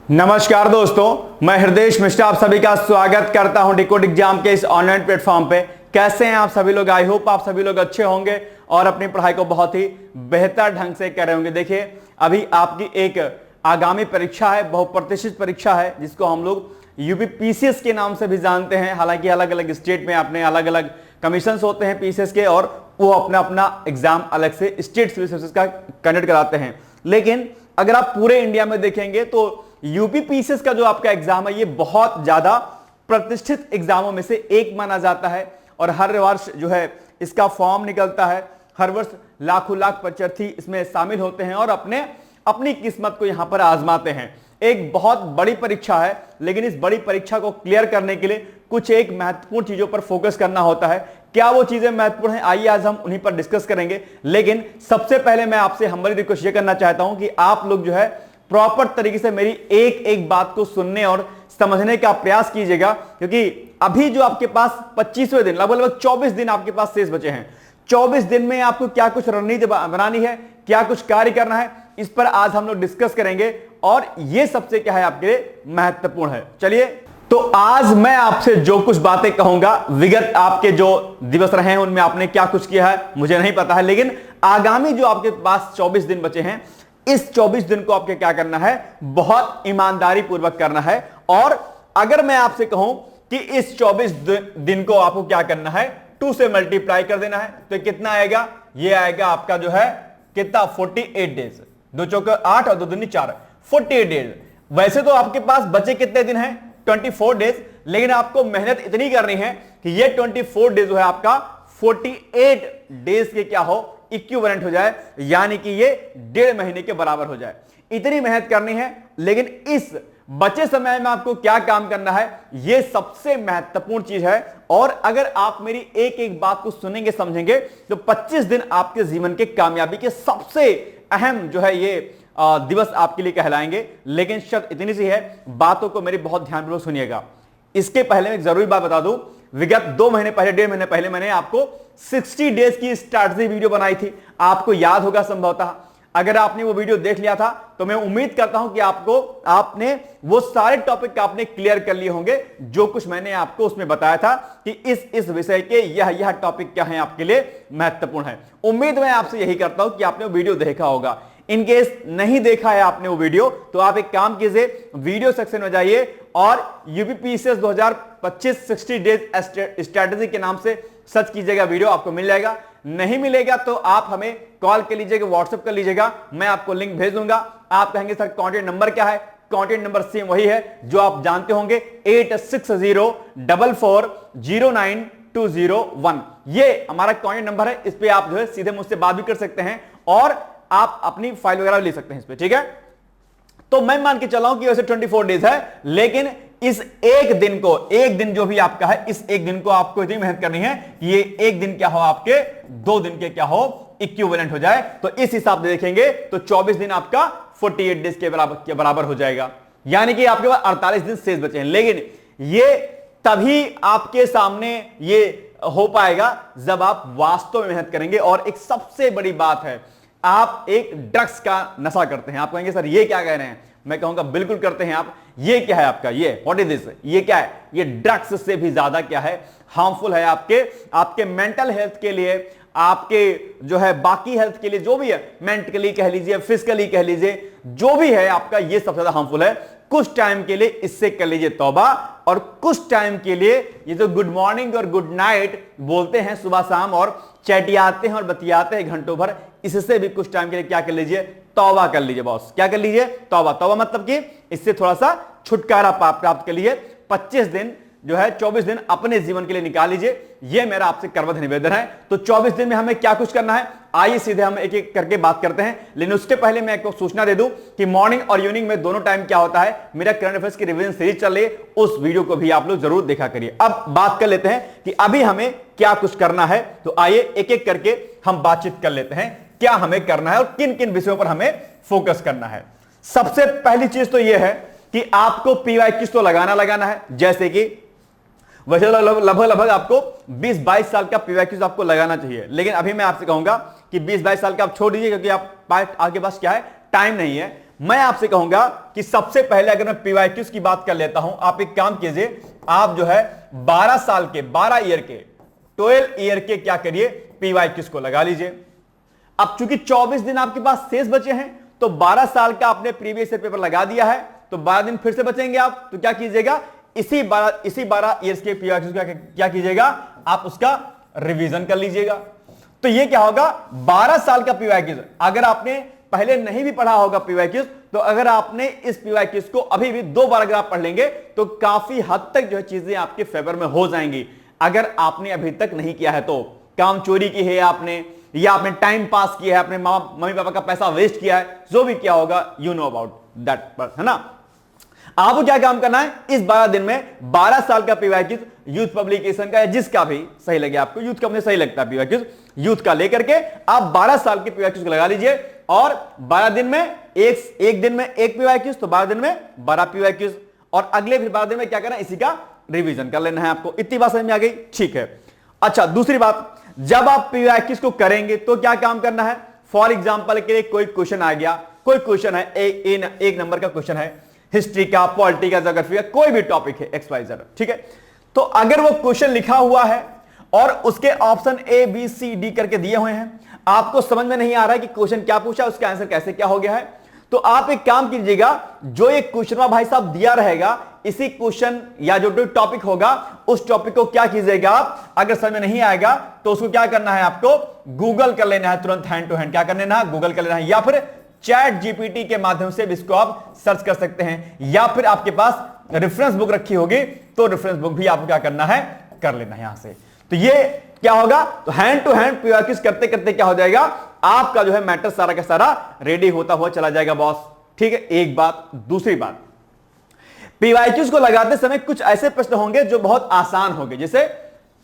नमस्कार दोस्तों, मैं हृदय मिश्रा आप सभी का स्वागत करता हूं डिकोड एग्जाम के इस ऑनलाइन प्लेटफॉर्म पे। कैसे हैं आप सभी लोग? आई होप आप सभी लोग अच्छे होंगे और अपनी पढ़ाई को बहुत ही बेहतर ढंग से कर रहे होंगे। देखिए, अभी आपकी एक आगामी परीक्षा है, बहुप्रतीक्षित परीक्षा है, जिसको हम लोग यूपी पीसीएस के नाम से भी जानते हैं। हालांकि अलग अलग स्टेट में अपने अलग अलग कमीशन होते हैं पीसीएस के, और वो अपना अपना एग्जाम अलग से स्टेट सिविल सर्विसेज का कंडक्ट कराते हैं। लेकिन अगर आप पूरे इंडिया में देखेंगे तो यूपी पीसीएस का जो आपका एग्जाम है, ये बहुत ज्यादा प्रतिष्ठित एग्जामों में से एक माना जाता है। और हर वर्ष जो है इसका फॉर्म निकलता है, हर वर्ष लाखों लाख परीक्षार्थी इसमें शामिल होते हैं और अपनी किस्मत को यहां पर आजमाते हैं। एक बहुत बड़ी परीक्षा है, लेकिन इस बड़ी परीक्षा को क्लियर करने के लिए कुछ एक महत्वपूर्ण चीजों पर फोकस करना होता है। क्या वो चीजें महत्वपूर्ण हैं, आइए आज हम उन्हीं पर डिस्कस करेंगे। लेकिन सबसे पहले मैं आपसे हम्बली रिक्वेस्ट ये करना चाहता हूं कि आप लोग जो है प्रॉपर तरीके से मेरी एक एक बात को सुनने और समझने का प्रयास कीजिएगा, क्योंकि अभी जो आपके पास 25वें दिन, लगभग 24 दिन आपके पास शेष बचे हैं। 24 दिन में आपको क्या कुछ रणनीति बनानी है, क्या कुछ कार्य करना है, इस पर आज हम लोग डिस्कस करेंगे और यह सबसे क्या है आपके लिए महत्वपूर्ण है। चलिए, तो आज मैं आपसे जो कुछ बातें कहूंगा, विगत आपके जो दिवस रहे हैं उनमें आपने क्या कुछ किया है मुझे नहीं पता है, लेकिन आगामी जो आपके पास 24 दिन बचे हैं, इस 24 दिन को आपके क्या करना है, बहुत ईमानदारी पूर्वक करना है। और अगर मैं आपसे कहूं कि इस 24 दिन को आपको क्या करना है, 2 से मल्टीप्लाई कर देना है, तो कितना आएगा? ये आएगा आपका जो है कितना, 48 डेज। 2 चौके 8 और 2 दूनी 4, 48 डेज। वैसे तो आपके पास बचे कितने दिन हैं? 24 डेज, लेकिन आपको मेहनत इतनी करनी है कि ये 24 डेज जो है आपका 48 डेज के क्या हो, इक्विवेलेंट हो जाए, यानी कि ये 1.5 महीने के बराबर हो जाए। इतनी मेहनत करनी है, लेकिन इस बचे समय में आपको क्या काम करना है, यह सबसे महत्वपूर्ण चीज है। और अगर आप मेरी एक एक बात को सुनेंगे, समझेंगे, तो 25 दिन आपके जीवन के कामयाबी के सबसे अहम जो है ये दिवस आपके लिए कहलाएंगे। लेकिन शर्त इतनी सी है, बातों को मेरी बहुत ध्यानपूर्वक सुनिएगा। इसके पहले मैं एक जरूरी बात बता दूं, विगत 2 महीने पहले, 1.5 महीने पहले मैंने आपको 60 डेज की स्ट्रैटेजी वीडियो बनाई थी। आपको याद होगा संभवतः। अगर आपने वो वीडियो देख लिया था तो मैं उम्मीद करता हूं कि आपने वो सारे टॉपिक आपने क्लियर कर लिए होंगे, जो कुछ मैंने आपको उसमें बताया था कि इस विषय के यह टॉपिक क्या है आपके लिए महत्वपूर्ण है। उम्मीद मैं आपसे यही करता हूं कि आपने वो वीडियो देखा होगा। इनकेस नहीं देखा है आपने वो वीडियो, तो आप एक काम कीजिए, वीडियो सेक्शन में जाइए और यूपी पीसीएस 2025 60 डेज स्ट्रैटेजी के नाम से सर्च कीजिएगा, वीडियो आपको मिल जाएगा। नहीं मिलेगा तो आप हमें कॉल कर लीजिएगा, व्हाट्सएप कर लीजिएगा, मैं आपको लिंक भेज दूंगा। आप कहेंगे सर कॉन्टैक्ट नंबर क्या है? कॉन्टैक्ट नंबर सेम वही है जो आप जानते होंगे, 8604409201। ये हमारा कॉन्टैक्ट नंबर है। इस पे आप जो है सीधे मुझसे बात भी कर सकते हैं और आप अपनी फाइल वगैरह ले सकते हैं इस पे, ठीक है। तो मैं मान के चला हूं कि वैसे 24 डेज है, लेकिन इस एक दिन जो भी आपका है, इस एक दिन को आपको इतनी मेहनत करनी है कि ये एक दिन क्या हो, आपके 2 दिन के क्या हो, इक्विवेलेंट हो जाए। तो इस हिसाब से देखेंगे तो 24 दिन आपका 48 डेज के बराबर हो जाएगा, यानी कि आपके पास 48 दिन शेष बचे हैं। लेकिन ये तभी आपके सामने ये हो पाएगा जब आप वास्तव में मेहनत करेंगे। और एक सबसे बड़ी बात है, आप एक ड्रग्स का नशा करते हैं। आप कहेंगे सर ये क्या कह रहे हैं? मैं कहूंगा बिल्कुल करते हैं आप। ये क्या है आपका, ये व्हाट इज दिस? ये क्या है? ये ड्रग्स से भी ज्यादा क्या है, हार्मफुल है आपके मेंटल हेल्थ के लिए, आपके जो है बाकी हेल्थ के लिए, जो भी है, मेंटली कह लीजिए, फिजिकली कह लीजिए, जो भी है आपका, ये सबसे ज्यादा हार्मफुल है। कुछ टाइम के लिए इससे कर लीजिए तौबा, और कुछ टाइम के लिए ये जो गुड मॉर्निंग और गुड नाइट बोलते हैं सुबह शाम और चैटियाते हैं और बतियाते हैं घंटों भर, इससे भी कुछ टाइम के लिए क्या कर लीजिए, तौबा कर लीजिए बॉस। क्या कर लीजिए? तौबा मतलब कि इससे थोड़ा सा छुटकारा प्राप्त कर लीजिए। 25 दिन जो है, 24 दिन अपने जीवन के लिए निकाल लीजिए। यह मेरा आपसे करवत निवेदन है। तो 24 दिन में हमें क्या कुछ करना है, आइए सीधे हम एक एक करके बात करते हैं। लेकिन उसके पहले मैं आपको सूचना दे दूं कि मॉर्निंग और इवनिंग में दोनों टाइम क्या होता है, मेरा करंट अफेयर्स की रिवीजन सीरीज चल रही है, उस वीडियो को भी आप लोग जरूर देखा करिए। अब बात कर लेते हैं कि अभी हमें क्या कुछ करना है। तो आइए एक एक करके हम बातचीत कर लेते हैं, क्या हमें करना है और किन किन विषयों पर हमें फोकस करना है। सबसे पहली चीज तो यह है कि आपको PYQ तो लगाना है। जैसे कि वैसे लगभग आपको 20-22 साल का PYQ आपको लगाना चाहिए, लेकिन अभी मैं आपसे कहूंगा कि 20-22 साल का आप छोड़ दीजिए, क्योंकि आप आपके पास क्या है, टाइम नहीं है। मैं आपसे कहूंगा कि सबसे पहले अगर मैं पीवाईक्यूज की बात कर लेता हूं, आप एक काम कीजिए, आप जो है 12 साल के, 12 ईयर के, 12 ईयर के क्या करिए, पीवाईक्यूज को लगा लीजिए। अब चूंकि 24 दिन आपके पास शेष बचे हैं, तो 12 साल का आपने प्रीवियस ईयर पेपर लगा दिया है, तो 12 दिन फिर से बचेंगे आप, तो क्या कीजिएगा, इसी 12 ईयर्स के पीवाईक्यूज का क्या कीजिएगा, आप उसका रिवीजन कर लीजिएगा। तो ये क्या होगा, 12 साल का पीवाईक्यूज। अगर आपने पहले नहीं भी पढ़ा होगा पीवाईक्यूज, तो अगर आपने इस पीवाईक्यूज को अभी भी 2 बार अगर आप पढ़ लेंगे, तो काफी हद तक जो है चीजें आपके फेवर में हो जाएंगी। अगर आपने अभी तक नहीं किया है, तो काम चोरी की है आपने, या आपने टाइम पास किया है, अपने मम्मी पापा का पैसा वेस्ट किया है, जो भी किया होगा, यू नो अबाउट दैट, है ना। आपको क्या काम करना है, इस 12 दिन में 12 साल का पीवाईक्यूज यूथ पब्लिकेशन का, या जिसका भी सही लगे आपको, यूथ का मुझे सही लगता है पीवाईक्यूज, यूथ का लेकर के आप 12 साल के पीवाईक्यूज को लगा लीजिए, और 12 दिन में एक दिन में एक पीवाईक्यूज, तो 12 दिन में 12 पीवाईक्यूज, और अगले फिर 12 दिन में क्या करना है, इसी का रिवीजन कर लेना है आपको। इतनी बात समझ में आ गई, ठीक है। अच्छा, दूसरी बात, जब आप पीवाईक्यूज को करेंगे तो क्या काम करना है, फॉर एग्जांपल के लिए कोई क्वेश्चन आ गया, कोई क्वेश्चन है, एक नंबर का क्वेश्चन है, हिस्ट्री का, पॉलिटी का, ज्योग्राफी का, कोई भी टॉपिक है, XYZ, ठीक है। तो अगर वो क्वेश्चन लिखा हुआ है और उसके ऑप्शन ABCD करके दिए हुए हैं, आपको समझ में नहीं आ रहा है कि क्वेश्चन क्या पूछा, उसका आंसर कैसे क्या हो गया है, तो आप एक काम कीजिएगा, जो एक क्वेश्चन भाई साहब दिया रहेगा, इसी क्वेश्चन या जो टॉपिक होगा, उस टॉपिक को क्या कीजिएगा आप, अगर समझ में नहीं आएगा तो उसको क्या करना है, आपको गूगल कर लेना है, तुरंत हैंड टू हैंड क्या कर लेना है, गूगल कर लेना है, या फिर ChatGPT के माध्यम से भी इसको आप सर्च कर सकते हैं, या फिर आपके पास रेफरेंस बुक रखी होगी, तो रेफरेंस बुक भी आपको क्या करना है, कर लेना है यहां से। तो ये क्या होगा, तो हैंड टू हैंड पीवाईक्यूज करते करते क्या हो जाएगा, आपका जो है मैटर सारा का सारा रेडी होता हुआ चला जाएगा बॉस, ठीक है। एक बात। दूसरी बात, पीवाईक्यूज को लगाते समय कुछ ऐसे प्रश्न होंगे जो बहुत आसान होंगे, जैसे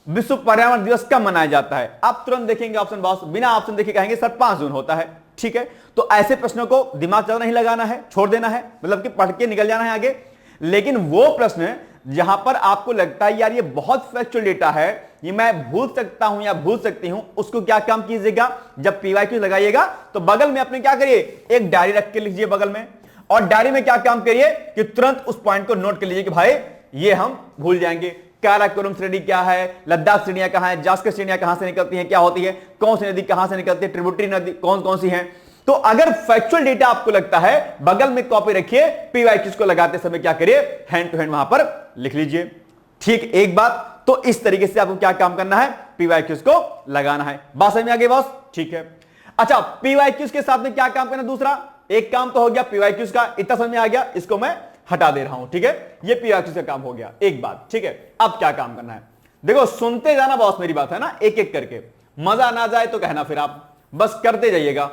विश्व पर्यावरण दिवस कब मनाया जाता है, आप तुरंत देखेंगे ऑप्शन बॉस, बिना ऑप्शन देखे कहेंगे सर 5 जून होता है, ठीक है। तो ऐसे प्रश्नों को दिमाग ज्यादा नहीं लगाना है, छोड़ देना है, मतलब कि पढ़ के निकल जाना है आगे। लेकिन वो प्रश्न जहां पर आपको लगता है यार ये बहुत फैक्चुअल डेटा है, ये मैं भूल सकता हूं या भूल सकती हूं, उसको क्या काम कीजिएगा, जब पीवाईक्यू लगाइएगा तो बगल में अपने क्या करिए, एक डायरी रख के लीजिए बगल में, और डायरी में क्या काम करिए कि तुरंत उस पॉइंट को नोट कर लीजिए कि भाई ये हम भूल जाएंगे। काराकोरम श्रेणी क्या है, लद्दाख श्रेणियां कहां है, जास्कर श्रेणियां कहां से निकलती हैं, क्या होती है, कौन सी नदी कहां से निकलती है, ट्रिब्यूटरी नदी कौन कौन सी हैं। तो अगर फैक्चुअल डेटा आपको लगता है, बगल में कॉपी रखिए, पीवाईक्यूज को लगाते समय क्या करिए, हैंड टू हैंड वहां पर लिख लीजिए, ठीक। एक बात, तो इस तरीके से आपको क्या काम करना है, पीवाईक्यूज को लगाना है। बात समझ में आ गई बॉस, ठीक है। अच्छा, पीवाईक्यूज के साथ में क्या काम करना, दूसरा एक काम तो हो गया पीवाईक्यूज का, इतना समझ में आ गया, इसको मैं हटा दे रहा हूं, ठीक है। ये पीवाईक्यूज का काम हो गया, एक बात, ठीक है। अब क्या काम करना है, देखो सुनते जाना बॉस, मेरी बात है ना, एक एक करके, मजा ना जाए तो कहना, फिर आप बस करते जाइएगा।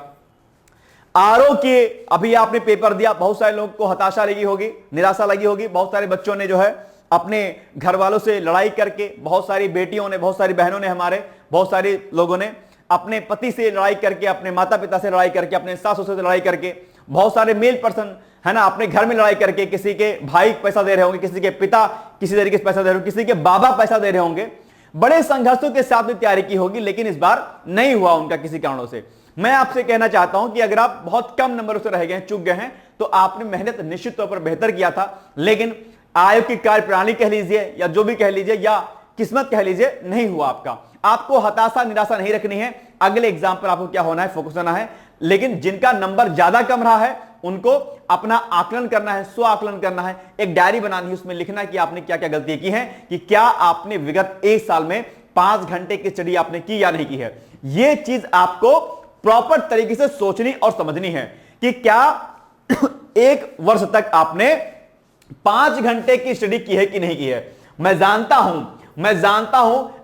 आरओ के अभी आपने पेपर दिया, बहुत सारे लोगों को हताशा लगी होगी, निराशा लगी होगी, बहुत सारे बच्चों ने जो है अपने घर वालों से लड़ाई करके, बहुत सारी बेटियों ने, बहुत सारी बहनों ने, हमारे बहुत सारे लोगों ने अपने पति से लड़ाई करके, अपने माता पिता से लड़ाई करके, अपने सासू से लड़ाई करके, बहुत सारे मेल पर्सन है ना, अपने घर में लड़ाई करके, किसी के भाई पैसा दे रहे होंगे, किसी के पिता किसी तरीके से पैसा दे रहे होंगे, किसी के बाबा पैसा दे रहे होंगे, बड़े संघर्षों के साथ में तैयारी की होगी, लेकिन इस बार नहीं हुआ उनका किसी कारणों से। मैं आपसे कहना चाहता हूं कि अगर आप बहुत कम नंबरों से रह गए हैं, चूक गए हैं, तो आपने मेहनत निश्चित तौर पर बेहतर किया था, लेकिन आयोग की कार्यप्रणाली कह लीजिए या जो भी कह लीजिए या किस्मत कह लीजिए, नहीं हुआ आपका। आपको हताशा निराशा नहीं रखनी है, अगले एग्जाम पर आपको क्या होना है, फोकस करना है। लेकिन जिनका नंबर ज्यादा कम रहा है उनको अपना आकलन करना है, स्व आकलन करना है, एक डायरी बनानी है, उसमें लिखना है कि आपने क्या क्या गलतियां की हैं, कि क्या आपने विगत 1 साल में 5 घंटे की स्टडी आपने की या नहीं की है। यह चीज आपको प्रॉपर तरीके से सोचनी और समझनी है कि क्या 1 वर्ष तक आपने 5 घंटे की स्टडी की है कि नहीं की है। मैं जानता हूं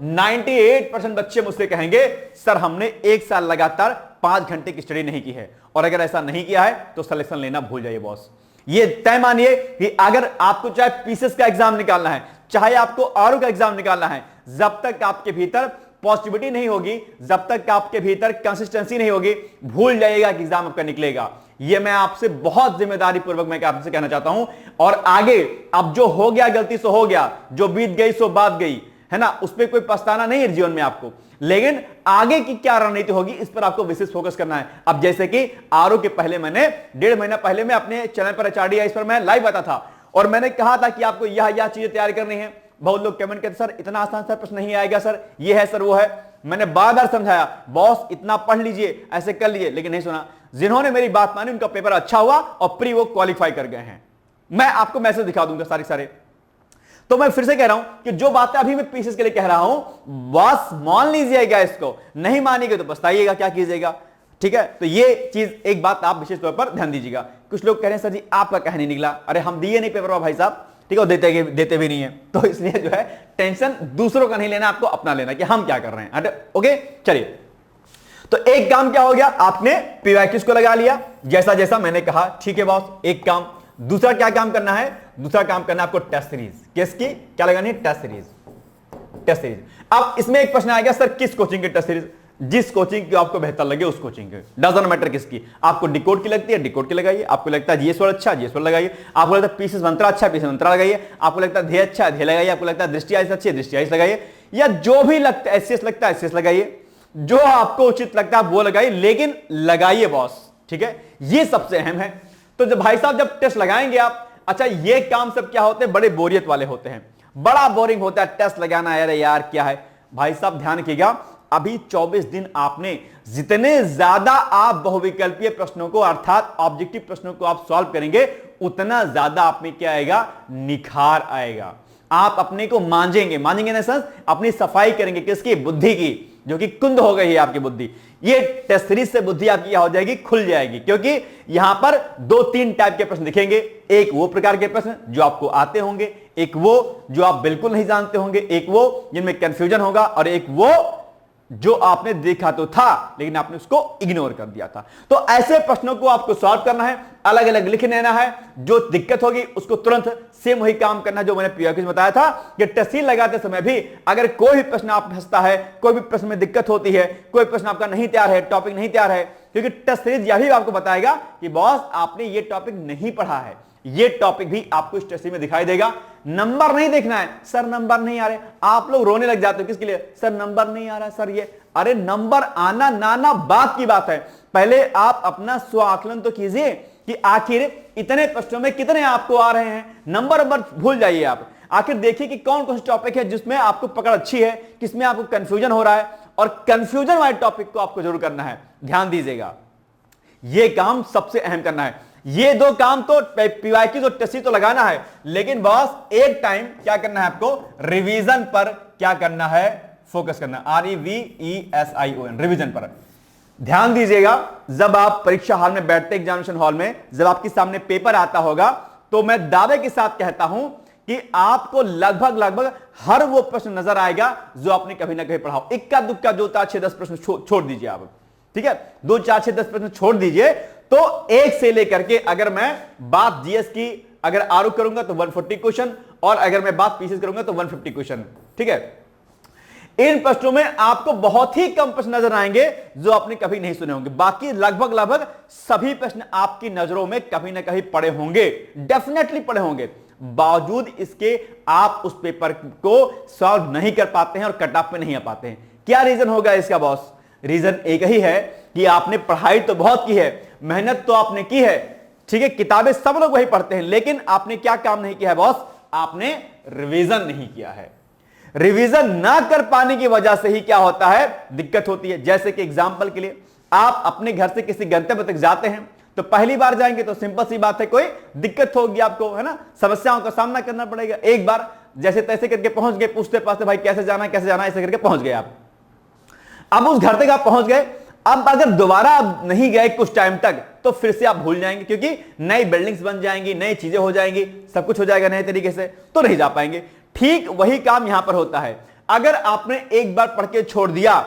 98% बच्चे मुझसे कहेंगे सर हमने 1 साल लगातार 5 घंटे की स्टडी नहीं की है, और अगर ऐसा नहीं किया है तो सिलेक्शन लेना भूल जाइए बॉस। ये तय मानिए कि अगर आपको चाहे पीसीएस का एग्जाम निकालना है, चाहे आपको आरओ का एग्जाम निकालना है, जब तक आपके भीतर पॉजिटिविटी नहीं होगी, जब तक आपके भीतर कंसिस्टेंसी नहीं होगी, भूल जाइएगा कि एग्जाम आपका निकलेगा। यह मैं आपसे बहुत जिम्मेदारी पूर्वक मैं आपसे कहना चाहता हूं। और आगे अब जो हो गया गलती सो हो गया, जो बीत गई सो बात गई, है ना, उस पर कोई पछताना नहीं है जीवन में आपको। लेकिन आगे की क्या रणनीति होगी इस पर आपको विशेष फोकस करना है। अब जैसे कि आरओ के पहले मैंने 1.5 महीना पहले मैं अपने चैनल पर एचआरडी इस पर मैं लाइव आता था और मैंने कहा था कि आपको यह चीजें तैयार करनी है। बहुत लोग कमेंट करते सर इतना आसान सर प्रश्न नहीं आएगा, सर ये है सर वो है। मैंने बार बार समझाया बॉस इतना पढ़ लीजिए, ऐसे कर लीजिए, लेकिन नहीं सुना। जिन्होंने मेरी बात मानी उनका पेपर अच्छा हुआ और प्री वो क्वालिफाई कर गए हैं। मैं आपको मैसेज दिखा दूंगा सारे। तो मैं फिर से कह रहा हूं कि जो बातें अभी मैं पीसेस के लिए कह रहा हूं बस मान लीजिएगा, इसको नहीं मानिएगा तो पछताइएगा क्या कीजिएगा। ठीक है, तो ये चीज एक बात आप विशेष तौर पर ध्यान दीजिएगा। कुछ लोग कह रहे हैं सर जी आपका कह नहीं निकला, अरे हम दिए नहीं पेपर भाई साहब, ठीक है, देते भी नहीं है। तो इसलिए जो है टेंशन दूसरों का नहीं लेना, आपको अपना लेना कि हम क्या कर रहे हैं। ओके चलिए, तो एक काम क्या हो गया, आपने पीवाईक्यूज को लगा लिया जैसा जैसा मैंने कहा, ठीक है बॉस, एक काम। दूसरा क्या काम करना है, दूसरा काम करना है आपको टेस्ट सीरीज। किसकी क्या लगानी है, टेस्ट सीरीज। अब इसमें एक प्रश्न आएगा सर किस कोचिंग की टेस्ट सीरीज, जिस कोचिंग की आपको बेहतर लगे उस कोचिंग की, डजंट मैटर किसकी। आपको डिकोड की लगती है डिकोड की लगाइए, आपको लगता है जीएस अच्छा जीएस लगाइए, आपको लगता है पीसीएस मंत्रा अच्छा पीसीएस मंत्रा लगाइए, आपको लगता है ध्येय अच्छा ध्येय लगाइए, आपको लगता है दृष्टि आइस अच्छी दृष्टि आइस लगाइए, या जो भी लगता है एससीएस लगता है एससीएस लगाइए, जो आपको उचित लगता है वो लगाइए, लेकिन लगाइए बॉस। ठीक है, ये सबसे अहम है। तो जब भाई साहब जब टेस्ट लगाएंगे आप, अच्छा ये काम सब क्या होते हैं, बड़े बोरियत वाले होते हैं, बड़ा बोरिंग होता है टेस्ट लगाना। अरे यार क्या है भाई साहब, ध्यान रखिएगा अभी 24 दिन आपने जितने ज्यादा आप बहुविकल्पीय प्रश्नों को अर्थात ऑब्जेक्टिव प्रश्नों को आप सॉल्व करेंगे उतना ज्यादा आप में क्या आएगा, निखार आएगा। आप अपने को मांझेंगे ना सर, अपनी सफाई करेंगे किसकी, बुद्धि की, जो कि कुंद हो गई है आपकी बुद्धि। ये टेस्ट सीरीज से बुद्धि आपकी क्या हो जाएगी, खुल जाएगी, क्योंकि यहां पर 2-3 टाइप के प्रश्न दिखेंगे। एक वो प्रकार के प्रश्न जो आपको आते होंगे, एक वो जो आप बिल्कुल नहीं जानते होंगे, एक वो जिनमें कंफ्यूजन होगा, और एक वो जो आपने देखा तो था लेकिन आपने उसको इग्नोर कर दिया था। तो ऐसे प्रश्नों को आपको सॉल्व करना है, अलग अलग लिख लेना है, जो दिक्कत होगी उसको तुरंत सेम वही काम करना जो मैंने पीवाईक्यूज में बताया था कि टेस्ट सीरीज लगाते समय भी अगर कोई भी प्रश्न आप फंसता है, कोई भी प्रश्न में दिक्कत होती है, कोई प्रश्न आपका नहीं तैयार है, टॉपिक नहीं तैयार है, क्योंकि टेस्ट सीरीज यह भी आपको बताएगा कि बॉस आपने ये टॉपिक नहीं पढ़ा है, ये टॉपिक भी आपको इस टेस्ट सीरीज में दिखाई देगा। नंबर नहीं देखना है, सर नंबर नहीं आ रहे, आप लोग रोने लग जाते हो किसके लिए, सर नंबर नहीं आ रहा सर ये, अरे नंबर आना ना बात की बात है। पहले आप अपना स्व आकलन तो कीजिए कि आखिर इतने प्रश्नों में कितने आपको आ रहे हैं। नंबर भूल जाइए आप, आखिर देखिए कि कौन कौन से टॉपिक है जिसमें आपको पकड़ अच्छी है, किसमें आपको कंफ्यूजन हो रहा है, और कंफ्यूजन वाले टॉपिक को आपको जरूर करना है। ध्यान दीजिएगा, यह काम सबसे अहम करना है। ये 2 काम तो पीवाईक्यूज और टेस्ट सीरीज तो लगाना है, लेकिन बॉस एक टाइम क्या करना है आपको, रिवीजन पर क्या करना है, फोकस करना, REVESION, रिवीजन पर। ध्यान दीजिएगा, जब आप परीक्षा हॉल में बैठते, एग्जामिनेशन हॉल में जब आपके सामने पेपर आता होगा, तो मैं दावे के साथ कहता हूं कि आपको लगभग हर वो प्रश्न नजर आएगा जो आपने कभी ना कभी पढ़ा हो। इक्का दुक्का जो 4-6-10 प्रश्न छोड़ दीजिए आप, ठीक है, 2-4-6-10 प्रश्न छोड़ दीजिए। तो 1 से लेकर के अगर मैं बात जीएस की अगर आरोप करूंगा तो 140 क्वेश्चन, और अगर मैं बात पीसीएस करूंगा तो 150 क्वेश्चन। ठीक है, इन प्रश्नों में आपको बहुत ही कम प्रश्न नजर आएंगे जो आपने कभी नहीं सुने होंगे, बाकी लगभग सभी प्रश्न आपकी नजरों में कभी ना कहीं पड़े होंगे, डेफिनेटली पड़े होंगे। बावजूद इसके आप उस पेपर को सॉल्व नहीं कर पाते हैं और कट ऑफ पे नहीं आ पाते हैं। क्या रीजन होगा इसका बॉस? रीजन एक ही है कि आपने पढ़ाई तो बहुत की है, मेहनत तो आपने की है, ठीक है, किताबें सब लोग वही पढ़ते हैं, लेकिन आपने क्या काम नहीं किया है बॉस? आपने रिवीजन नहीं किया है। रिवीजन ना कर पाने की वजह से ही क्या होता है, दिक्कत होती है। जैसे कि एग्जांपल के लिए आप अपने घर से किसी गंतव्य तक जाते हैं, तो पहली बार जाएंगे तो सिंपल सी बात है, कोई दिक्कत होगी आपको, है ना, समस्याओं का सामना करना पड़ेगा। एक बार जैसे तैसे करके पहुंच गए, पूछते पाछते भाई कैसे जाना है, ऐसे करके पहुंच गए आप। अब उस घर तक आप पहुंच गए, अब अगर दोबारा आप नहीं गए कुछ टाइम तक तो फिर से आप भूल जाएंगे, क्योंकि नई बिल्डिंग्स बन जाएंगी, नई चीजें हो जाएंगी, सब कुछ हो जाएगा नए तरीके से, तो नहीं जा पाएंगे। ठीक वही काम यहां पर होता है। अगर आपने एक बार पढ़ के छोड़ दिया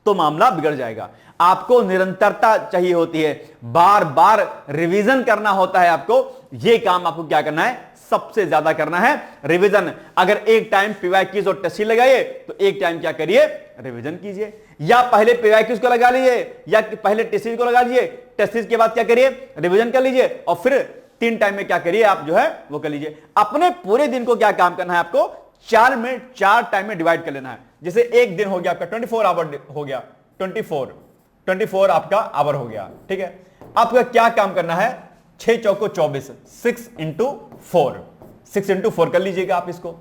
तो मामला बिगड़ जाएगा। आपको निरंतरता चाहिए होती है, बार बार रिवीजन करना होता है आपको। यह काम आपको क्या करना है, सबसे ज्यादा करना है, रिवीजन। अगर एक टाइम पीवाईक्यूज और टेस्ट सीरीज लगाइए तो एक टाइम क्या करिए, रिवीजन कीजिए। या पहले पीवाईक्यूज को लगा लीजिए या पहले टेस्ट सीरीज को लगा लीजिए, टेस्ट सीरीज के बाद क्या करिए, रिवीजन कर लीजिए, और फिर 3 टाइम में क्या करिए आप जो है वो कर लीजिए। अपने पूरे दिन को क्या काम करना है आपको, 4 में 4 टाइम में डिवाइड कर लेना है। जैसे एक दिन हो गया आपका 24 आवर हो गया, 24 आपका आवर हो गया, ठीक है। आपका क्या काम करना है, 6 चौको 24, 6 इंटू 4 कर लीजिएगा आप इसको,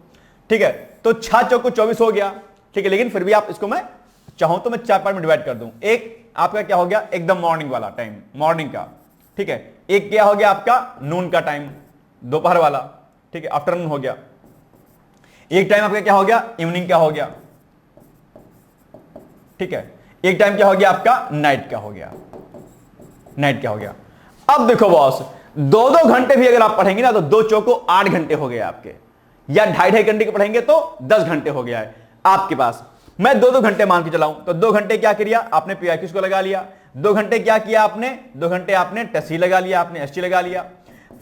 ठीक है। तो 6 चौको 24 हो गया, ठीक है। लेकिन फिर भी आप इसको मैं चाहूं तो मैं 4 पार्ट में डिवाइड कर दूं। एक आपका क्या हो गया, एकदम मॉर्निंग वाला टाइम, मॉर्निंग का, ठीक है। एक क्या हो गया आपका नून का टाइम, दोपहर वाला, ठीक है, आफ्टरनून हो गया। एक टाइम आपका क्या हो गया, इवनिंग का हो गया, ठीक है। एक टाइम क्या हो गया आपका, नाइट का हो गया, नाइट का हो गया। अब देखो बॉस, 2-2 घंटे भी अगर आप पढ़ेंगे ना तो 2 चौको 8 घंटे हो गए आपके, या 2.5 घंटे के पढ़ेंगे तो 10 घंटे हो गया है आपके पास। मैं 2-2 घंटे मान के चलाऊं तो 2 घंटे क्या किया आपने, पीआईक्यूज को लगा लिया। 2 घंटे क्या किया आपने, 2 घंटे आपने टेस्ट लगा लिया, आपने एसटी लगा लिया।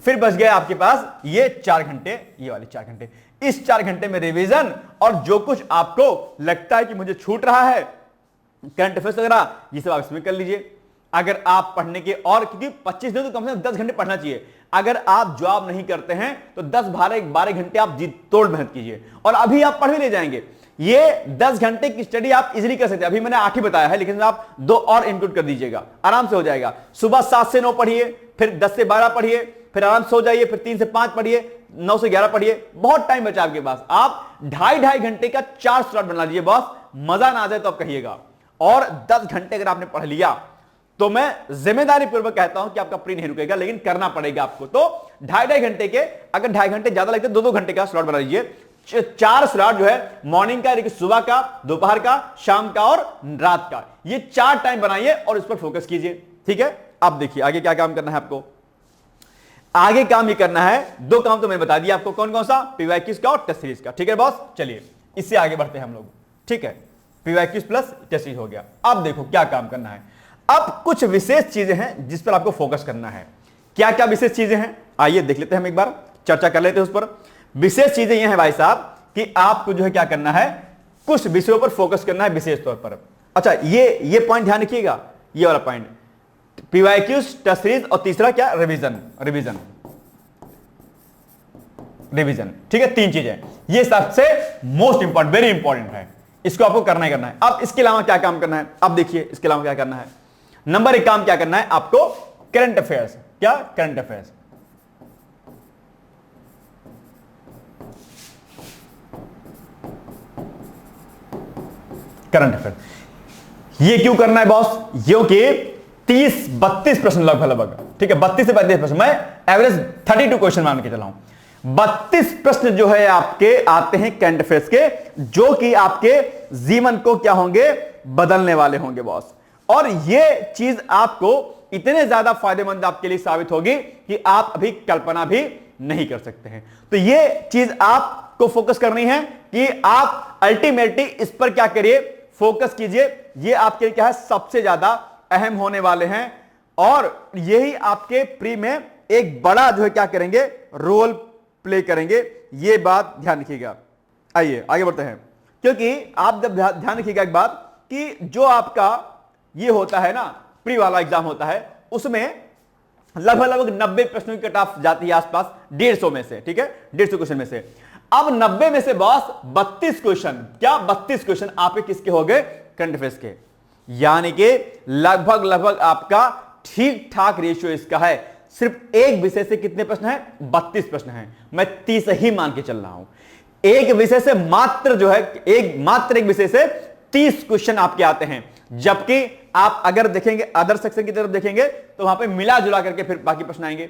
फिर बच गए आपके पास ये 4 घंटे, ये वाले 4 घंटे। इस 4 घंटे में रिवीजन और जो कुछ आपको लगता है कि मुझे छूट रहा है, करंट अफेयर्स वगैरह, ये सब आप इसमें कर लीजिए। अगर आप पढ़ने के और, क्योंकि 25 दिन तो कम से कम 10 घंटे पढ़ना चाहिए। अगर आप जॉब नहीं करते हैं तो 10-12 घंटे आप जी तोड़ मेहनत कीजिए, और अभी आप पढ़ भी ले जाएंगे। ये 10 घंटे की स्टडी आप इजीली कर सकते हैं। अभी मैंने 8 ही बताया है, लेकिन आप 2 और इंक्लूड कर दीजिएगा, आराम से हो जाएगा। सुबह 7 से 9 पढ़िए, फिर 10 से 12 पढ़िए, फिर आराम से हो जाइए, फिर 3 से 5 पढ़िए, 9 से 11 पढ़िए। बहुत टाइम बचा आपके पास। आप 2.5 घंटे का 4 स्लॉट बना लीजिए बॉस, मजा ना आ जाए तो आप कहिएगा। और 10 घंटे अगर आपने पढ़ लिया तो मैं जिम्मेदारी पूर्वक कहता हूं कि आपका प्री नहीं रुकेगा, लेकिन करना पड़ेगा आपको। तो 2.5 घंटे के, अगर 2.5 घंटे ज्यादा लगते 2-2 घंटे का स्लॉट बना लीजिए। 4 स्लॉट जो है मॉर्निंग का, सुबह का, दोपहर का, शाम का और रात का, ये 4 टाइम बनाइए और इस पर फोकस कीजिए, ठीक है। अब देखिए आगे क्या काम करना है आपको। आगे काम ये करना है, 2 काम तो मैंने बता दिया आपको, कौन कौन सा, पीवाईक्यूज का और टेस्ट सीरीज का, ठीक है बॉस। चलिए इससे आगे बढ़ते हैं हम लोग, ठीक है। पीवाईक्यूज प्लस टेस्ट सीरीज हो गया। अब देखो क्या काम करना है। अब कुछ विशेष चीजें हैं जिस पर आपको फोकस करना है। क्या क्या विशेष चीजें हैं, आइए देख लेते हैं, हम एक बार चर्चा कर लेते हैं उस पर। विशेष चीजें यह है भाई साहब कि आपको जो है क्या करना है, कुछ विषयों पर फोकस करना है विशेष तौर पर। अच्छा, ये पॉइंट ध्यान रखिएगा, ये वाला पॉइंट, पीवाईक्यूज, टेस्ट सीरीज, और तीसरा क्या, रिवीजन, ठीक है। 3 चीजें, ये सबसे मोस्ट इंपॉर्टेंट, वेरी इंपॉर्टेंट है, इसको आपको करना ही करना है। अब इसके अलावा क्या काम करना है, अब देखिए इसके अलावा क्या करना है। नंबर 1 काम क्या करना है आपको, करंट अफेयर्स। क्या, करंट अफेयर्स। करंट अफेयर ये क्यों करना है बॉस, क्योंकि 30-32 प्रश्न लगभग, ठीक है, 32 से 35 प्रश्न, मैं एवरेज 32 क्वेश्चन मान के चला हूं। 32 प्रश्न जो है आपके आते हैं करंट अफेयर्स के, जो कि आपके जीवन को क्या होंगे, बदलने वाले होंगे बॉस। और ये चीज आपको इतने ज्यादा फायदेमंद आपके लिए साबित होगी कि आप अभी कल्पना भी नहीं कर सकते हैं। तो ये चीज आपको फोकस करनी है कि आप अल्टीमेटली इस पर क्या करिए, फोकस कीजिए। ये आपके लिए क्या है, सबसे ज्यादा अहम होने वाले हैं, और यही आपके प्री में एक बड़ा जो है क्या करेंगे, रोल प्ले करेंगे। ये बात ध्यान रखिएगा। आइए आगे बढ़ते हैं, क्योंकि आप जब ध्यान रखिएगा एक बात कि जो आपका ये होता है ना, प्री वाला एग्जाम होता है, उसमें लगभग 90 प्रश्नों की कट ऑफ जाती है आसपास 150 में से, ठीक है, 150 क्वेश्चन में से। अब 90 में से बॉस 32 क्वेश्चन, क्या 32 क्वेश्चन आपके किसके हो गए, करंट अफेयर्स के। यानी कि लगभग आपका ठीक ठाक रेशियो इसका है। सिर्फ एक विषय से कितने प्रश्न हैं, 32 प्रश्न हैं। मैं 30 ही मान के चल रहा हूं। एक विषय से मात्र जो है, एक विषय से 30 क्वेश्चन आपके आते हैं, जबकि आप अगर देखेंगे अदर सेक्शन की तरफ देखेंगे तो वहां पे मिला जुला करके फिर बाकी प्रश्न आएंगे।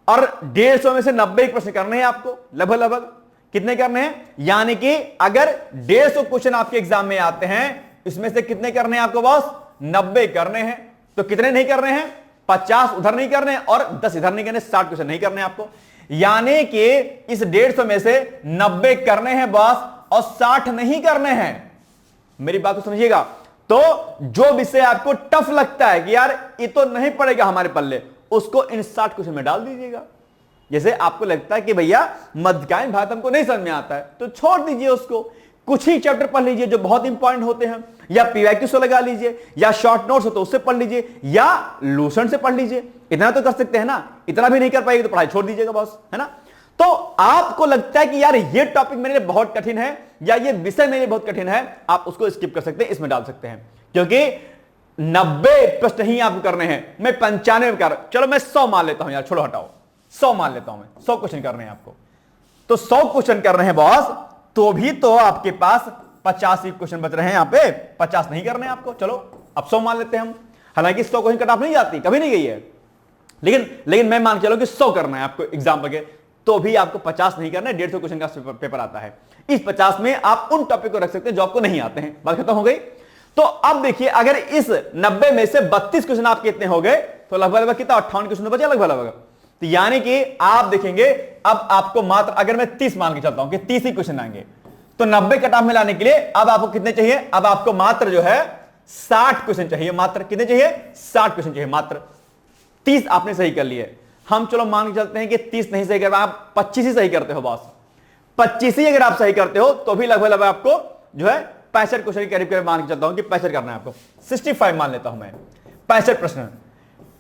और 150 में से 90 प्रश्न करने हैं आपको, लगभग कितने करने हैं, यानी कि अगर 150 क्वेश्चन आपके एग्जाम में आते हैं, इसमें से कितने करने हैं आपको बॉस, 90 करने हैं। तो कितने नहीं करने हैं, 50 उधर नहीं करने और 10 इधर नहीं करने, 60 क्वेश्चन नहीं करने आपको। यानी कि इस 150 में से 90 करने हैं बॉस और 60 नहीं करने हैं। मेरी बात को समझिएगा। तो जो विषय आपको टफ लगता है कि यार ये तो नहीं पड़ेगा हमारे पल्ले, उसको इन 60 क्वेश्चन में डाल दीजिएगा। जैसे आपको लगता है कि भैया मध्यकालीन भारत हमको नहीं समझ में आता है, तो छोड़ दीजिए उसको, कुछ ही चैप्टर पढ़ लीजिए जो बहुत इंपॉर्टेंट होते हैं, या पीवाईक्यू से लगा लीजिए, या शॉर्ट नोट्स हो तो उससे पढ़ लीजिए, या लूसेंट से पढ़ लीजिए। इतना तो कर सकते हैं ना, इतना भी नहीं कर पाएंगे तो पढ़ाई छोड़ दीजिएगा बॉस, है ना। तो आपको लगता है कि यार ये टॉपिक मेरे लिए बहुत कठिन है या ये विषय मेरे लिए बहुत कठिन है, आप उसको स्किप कर सकते हैं, इसमें डाल सकते हैं, क्योंकि 90 प्रश्न ही आपको करने हैं। मैं 95 कर, चलो मैं 100 मान लेता हूं यार, छोड़ो हटाओ, 100 मान लेता हूं मैं, 100 क्वेश्चन करने हैं आपको। तो 100 क्वेश्चन कर रहे हैं बॉस, तो भी तो आपके पास 50 ही क्वेश्चन बच रहे हैं, यहां पे 50 नहीं करने आपको। चलो अब 100 मान लेते हैं हम, हालांकि 100 क्वेश्चन कट ऑफ नहीं जाती, कभी नहीं गई है, लेकिन मैं मान चलो कि 100 करना है आपको एग्जाम्पल के, तो भी आपको 50 नहीं करना है, 150 क्वेश्चन का पेपर आता है। इस 50 में आप उन टॉपिक को रख सकते हैं जो आपको नहीं आते हैं। बात खत्म हो गई। तो अब देखिए, अगर इस 90 में से 32 क्वेश्चन आपके इतने हो गए, तो लगभग कितना 58 क्वेश्चन बचे लगभग। तो यानी कि आप देखेंगे अब आपको मात्र, अगर मैं 30 मान के चलता हूं कि 30 ही क्वेश्चन आएंगे, तो 90 कट ऑफ में लाने के लिए अब आपको कितने चाहिए, अब आपको मात्र जो है 60 क्वेश्चन चाहिए। मात्र कितने चाहिए, 60 क्वेश्चन चाहिए मात्र। 30 आपने सही कर लिए, हम चलो मान के चलते हैं कि 30 नहीं सही कर पाए, आप 25 ही सही करते हो बॉस। 25 ही अगर आप सही करते हो तो भी लगभग आपको जो है 65 क्वेश्चन के करीब करीब मान के चलता हूं कि 65 करना है आपको, 65 मान लेता हूं मैं। 65 प्रश्न,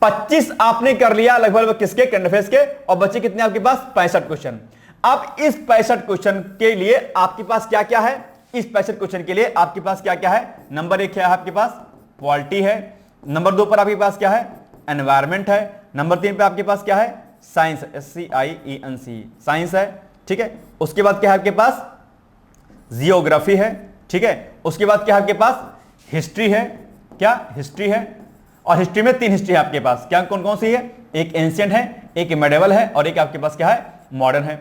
25 आपने कर लिया लगभग किसके, करंट अफेयर्स के, और बचे कितने आपके पास, 65 क्वेश्चन। अब इस 65 क्वेश्चन के लिए आपके पास क्या क्या है, इस 65 क्वेश्चन के लिए आपके पास क्या क्या है। नंबर 1 है आपके पास पॉलिटी है, नंबर 2 पर आपके पास क्या है, एनवायरमेंट है, नंबर 3 पे आपके पास क्या है, साइंस, SCIENC साइंस है, ठीक है। उसके बाद क्या है आपके पास, जियोग्राफी है, ठीक है। उसके बाद क्या है आपके पास, हिस्ट्री है, क्या हिस्ट्री है, और हिस्ट्री में 3 हिस्ट्री है आपके पास, क्या कौन कौन सी है, एक एंशिएंट है, एक मेडिवल है, और एक आपके पास क्या है, मॉडर्न है।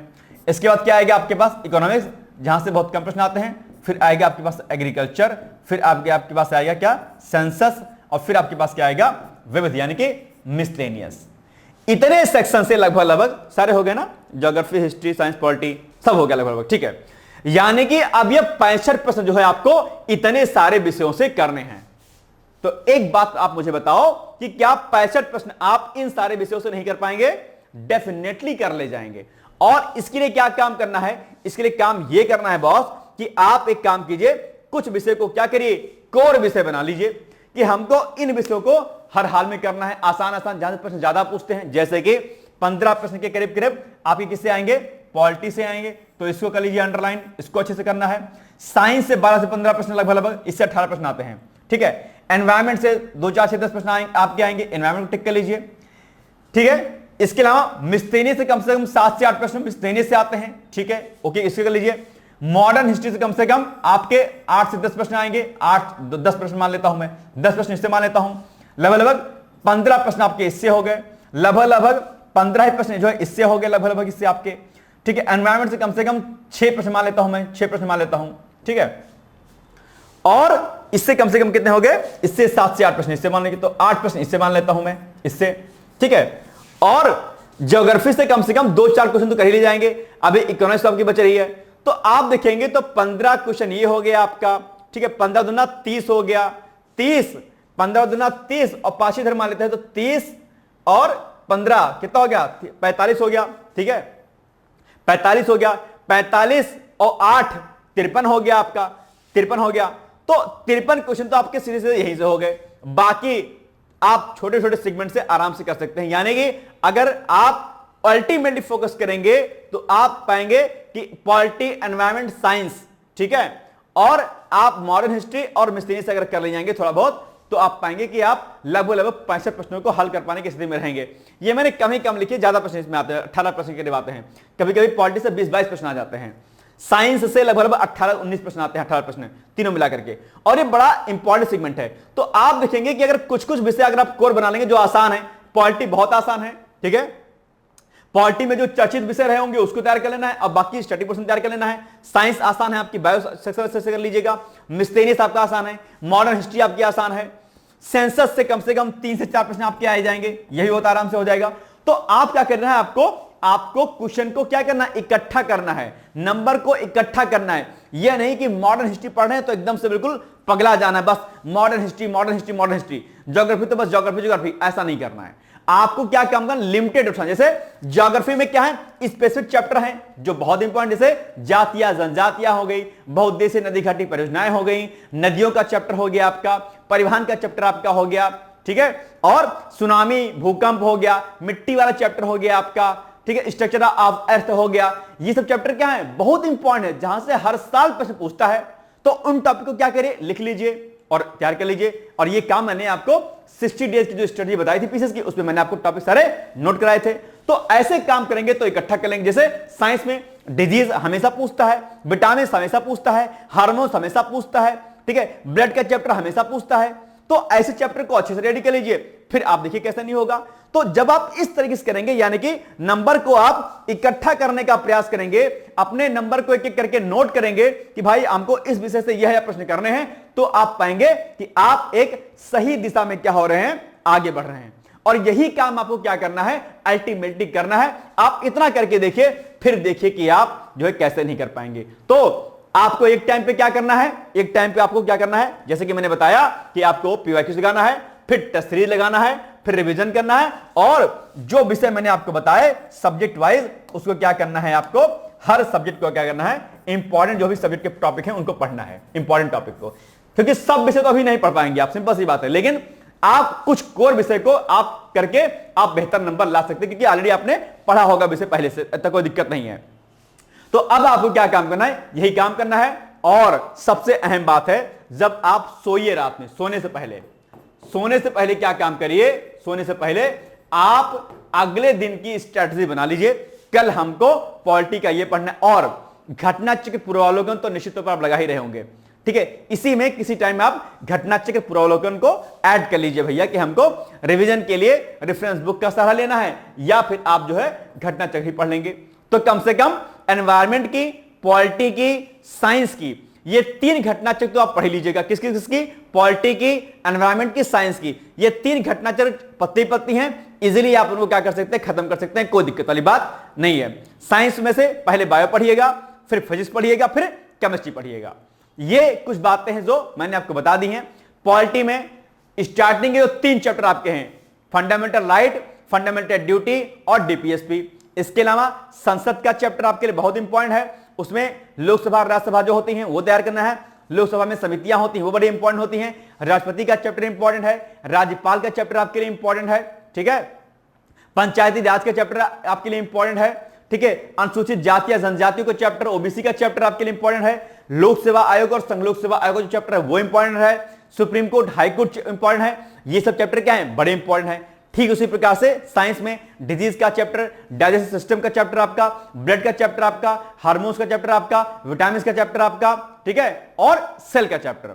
इसके बाद क्या आएगा आपके पास, इकोनॉमिक्स, जहां से बहुत कम प्रश्न आते हैं। फिर आएगा आपके पास एग्रीकल्चर, फिर आपके पास आएगा क्या, सेंसस, और फिर आपके पास क्या आएगा, विविध यानी कि मिसलेनियस। इतने सेक्शन से लगभग सारे हो गए ना, ज्योग्राफी, हिस्ट्री, साइंस, पॉलिटी, सब हो गया लगभग, ठीक है। यानी कि अब ये 65 प्रश्न जो है आपको इतने सारे विषयों से करने हैं। तो एक बात आप मुझे बताओ कि क्या 65 प्रश्न आप इन सारे विषयों से नहीं कर पाएंगे, डेफिनेटली कर ले जाएंगे। और इसके लिए क्या काम करना है, इसके लिए काम यह करना है बॉस कि आप एक काम कीजिए, कुछ विषय को क्या करिए, कोर विषय बना लीजिए कि हमको इन विषयों को हर हाल में करना है। आसान आसान जहां प्रश्न ज्यादा पूछते हैं, जैसे कि 15 प्रश्न के करीब करीब आपके किससे आएंगे, पॉलिटी से आएंगे, तो इसको कर लीजिए अंडरलाइन, इसको अच्छे से करना है। साइंस से 12 से 15 प्रश्न लगभग, इससे 18 प्रश्न आते हैं, ठीक है। एनवायरमेंट से 2, 4, 6, 10 प्रश्न आपके आएंगे, एनवायरमेंट टिक कर लीजिए, ठीक है। इसके अलावा मिसलेनियस से कम 7 से 8 प्रश्न मिसलेनियस से आते हैं, ठीक है, ओके, इसके कर लीजिए। मॉडर्न हिस्ट्री से कम आपके 8 से 10 प्रश्न आएंगे, 10 प्रश्न मान लेता हूं मैं, 10 प्रश्न इससे मान लेता हूं, लगभग 15 प्रश्न आपके इससे हो गए, लगभग 15 ही प्रश्न जो है इससे हो गए लगभग इससे आपके, ठीक है। एनवायरमेंट से कम 6 प्रश्न मान लेता हूं मैं, 6 प्रश्न मान लेता हूं, ठीक है। और इससे कम कितने हो गए, इससे 7 से 8 प्रश्न इससे मान लेंगे, तो 8 प्रश्न इससे मान लेता हूं मैं, इससे, ठीक है। और ज्योग्राफी से कम 2-4 क्वेश्चन तो कर ही ले जाएंगे। अभी इकोनॉमिक्स आपकी बच रही है, तो आप देखेंगे तो 15 क्वेश्चन ये हो गया आपका, ठीक है। 15 दूना 30 हो गया, 30, 15 दूना 30 और 5 इधर मान लेते हैं, तो 30 और 15 कितना हो गया, 45 हो गया, ठीक है। 45 हो गया, 45 और 8 53 हो गया आपका, 53 हो गया। तो 53 क्वेश्चन तो आपके सीधे सीधे यहीं से हो गए, बाकी आप छोटे छोटे सेगमेंट से आराम से कर सकते हैं। यानी कि अगर आप अल्टीमेटली फोकस करेंगे तो आप पाएंगे कि पॉलिटी, एनवायरमेंट, साइंस, ठीक है, और आप मॉडर्न हिस्ट्री और मिसलेनियस अगर कर ले जाएंगे थोड़ा बहुत, तो आप पाएंगे कि आप लगभग 65 प्रश्नों को हल कर पाने की स्थिति में रहेंगे। ये मैंने कम लिखे, ज्यादा प्रश्न इसमें आते हैं, 18 प्रश्न के लिए आते हैं, कभी कभी पॉलिटी से 20-22 प्रश्न आ जाते हैं, साइंस से लगभग 18-19 प्रश्न आते हैं, 18 प्रश्न तीनों मिला करके, और ये बड़ा इंपॉर्टेंट सेगमेंट है। तो आप देखेंगे कि अगर कुछ विषय अगर आप कोर बना लेंगे जो आसान है, पॉलिटी बहुत आसान है, ठीक है, पॉलिटी में जो चर्चित विषय रहे होंगे उसको तैयार कर लेना है, अब बाकी स्टडी पोर्शन तैयार कर लेना है। साइंस आसान है आपकी, बायो सेक्शन से कर लीजिएगा, मिसलेनियस आपका आसान है, मॉडर्न हिस्ट्री आपकी आसान है, सेंसस से कम 3 से 4 प्रश्न आपके आ जाएंगे, यही बहुत आराम से हो जाएगा। तो आप क्या करना है, आपको क्वेश्चन को क्या करना है, इकट्ठा करना है, नंबर को इकट्ठा करना है। यह नहीं कि मॉडर्न हिस्ट्री पढ़ रहे हैं तो एकदम से बिल्कुल पगला जाना है, बस मॉडर्न हिस्ट्री, ज्योग्राफी तो बस ज्योग्राफी, ऐसा नहीं करना है। आपको क्या काम करना, लिमिटेड उठाना। जैसे ज्योग्राफी में क्या है, स्पेसिफिक चैप्टर है जो बहुत इंपॉर्टेंट, जैसे जातियां जनजातियां हो गई, बहुउद्देशीय नदी घाटी परियोजनाएं हो गई, नदियों का चैप्टर हो गया आपका, परिवहन का चैप्टर आपका हो गया, ठीक है, और सुनामी, भूकंप हो गया, मिट्टी वाला चैप्टर हो गया आपका, ठीक है, स्ट्रक्चर ऑफ अर्थ हो गया, ये सब चैप्टर क्या है, बहुत इंपॉर्टेंट है, जहां से हर साल प्रश्न पूछता है। तो उन टॉपिक को क्या करिए, लिख लीजिए और तैयार कर लीजिए। और ये काम मैंने आपको 60 डेज की जो स्ट्रेटजी बताई थी पीसीएस की, उसमें मैंने आपको टॉपिक सारे नोट कराए थे। तो ऐसे काम करेंगे तो इकट्ठा कर लेंगे। जैसे साइंस में डिजीज हमेशा पूछता है, विटामिन हमेशा पूछता है, हार्मोन्स हमेशा पूछता है, ठीक है, ब्लड का चैप्टर हमेशा पूछता है। तो ऐसे चैप्टर को अच्छे से रेडी कर लीजिए, फिर आप देखिए कैसा नहीं होगा। तो जब आप इस तरीके से करेंगे, यानी कि नंबर को आप इकट्ठा करने का प्रयास करेंगे, अपने नंबर को एक एक करके नोट करेंगे कि भाई हमको इस विषय से यह प्रश्न करने हैं, तो आप पाएंगे कि आप एक सही दिशा में क्या हो रहे हैं, आगे बढ़ रहे हैं। और यही काम आपको क्या करना है, अल्टीमेटली करना है। आप इतना करके देखिए, फिर देखिए कि आप जो है कैसे नहीं कर पाएंगे। तो आपको एक टाइम पे क्या करना है, एक टाइम पे आपको क्या करना है, जैसे कि मैंने बताया कि आपको पीवाईक्यू लगाना है, फिर टेस्ट सीरीज लगाना है, फिर रिवीजन करना है, और जो विषय मैंने आपको बताए सब्जेक्ट वाइज उसको क्या करना है, आपको हर सब्जेक्ट को क्या करना है, इंपॉर्टेंट जो भी सब्जेक्ट के टॉपिक हैं उनको पढ़ना है, इंपॉर्टेंट टॉपिक को, क्योंकि सब विषय तो अभी नहीं पढ़ पाएंगे आप, सिंपल सी बात है। लेकिन आप कुछ कोर विषय को आप करके आप बेहतर नंबर ला सकते हैं, क्योंकि ऑलरेडी आपने पढ़ा होगा विषय पहले से, तक कोई दिक्कत नहीं है। तो अब आपको क्या काम करना है, यही काम करना है। और सबसे अहम बात है, जब आप सोइए रात में, सोने से पहले क्या काम करिए, सोने से पहले आप अगले दिन की स्ट्रेटजी बना लीजिए। कल हमको पॉलिटी का ये पढ़ना है, और घटना चक्र पूर्वावलोकन तो निश्चित तौर पर आप लगा ही रहे होंगे, ठीक है। इसी में किसी टाइम आप घटना चक्र पूर्वावलोकन को ऐड कर लीजिए भैया, कि हमको रिवीजन के लिए रेफरेंस बुक का सहारा लेना है, या फिर आप जो है घटना चक्र ही पढ़ लेंगे। तो कम से कम एनवायरमेंट की, पॉलिटी की, साइंस की, ये 3 घटना चक्र तो आप पढ़ लीजिएगा। किसकी, पॉलिटी की, एनवायरमेंट की, साइंस की। ये 3 घटना चक्र पत्ती हैं, इजीली आप उनको क्या कर सकते हैं, खत्म कर सकते हैं, कोई दिक्कत वाली बात नहीं है। साइंस में से पहले बायो पढ़िएगा, फिर फिजिक्स पढ़िएगा, फिर केमिस्ट्री पढ़िएगा। ये कुछ बातें हैं जो मैंने आपको बता दी हैं। पॉलिटी में स्टार्टिंग के जो 3 चैप्टर आपके हैं, फंडामेंटल राइट, फंडामेंटल ड्यूटी और डीपीएसपी। इसके अलावा संसद का चैप्टर आपके लिए बहुत इंपॉर्टेंट है, उसमें लोकसभा और राज्यसभा जो होती हैं वो तैयार करना है। लोकसभा में समितियां होती हैं वो बड़ी इंपॉर्टेंट होती हैं। राष्ट्रपति का चैप्टर इंपॉर्टेंट है, राज्यपाल का चैप्टर आपके लिए इंपॉर्टेंट है, ठीक है। पंचायती राज का चैप्टर आपके लिए इंपॉर्टेंट है, ठीक है। अनुसूचित जाति या जनजातियों का चैप्टर, ओबीसी का चैप्टर आपके लिए इंपॉर्टेंट है। लोक सेवा आयोग और संघ लोक सेवा आयोग का जो चैप्टर है वो इंपॉर्टेंट है। Supreme court, high court important है। ये सब चैप्टर क्या है, बड़े इंपॉर्टेंट है। ठीक उसी प्रकार से साइंस में डिजीज का चैप्टर, डाइजेस्टिव सिस्टम का चैप्टर आपका, ब्लड का चैप्टर आपका, हार्मोन्स का चैप्टर आपका, विटामिन का चैप्टर आपका, ठीक है, और सेल का चैप्टर।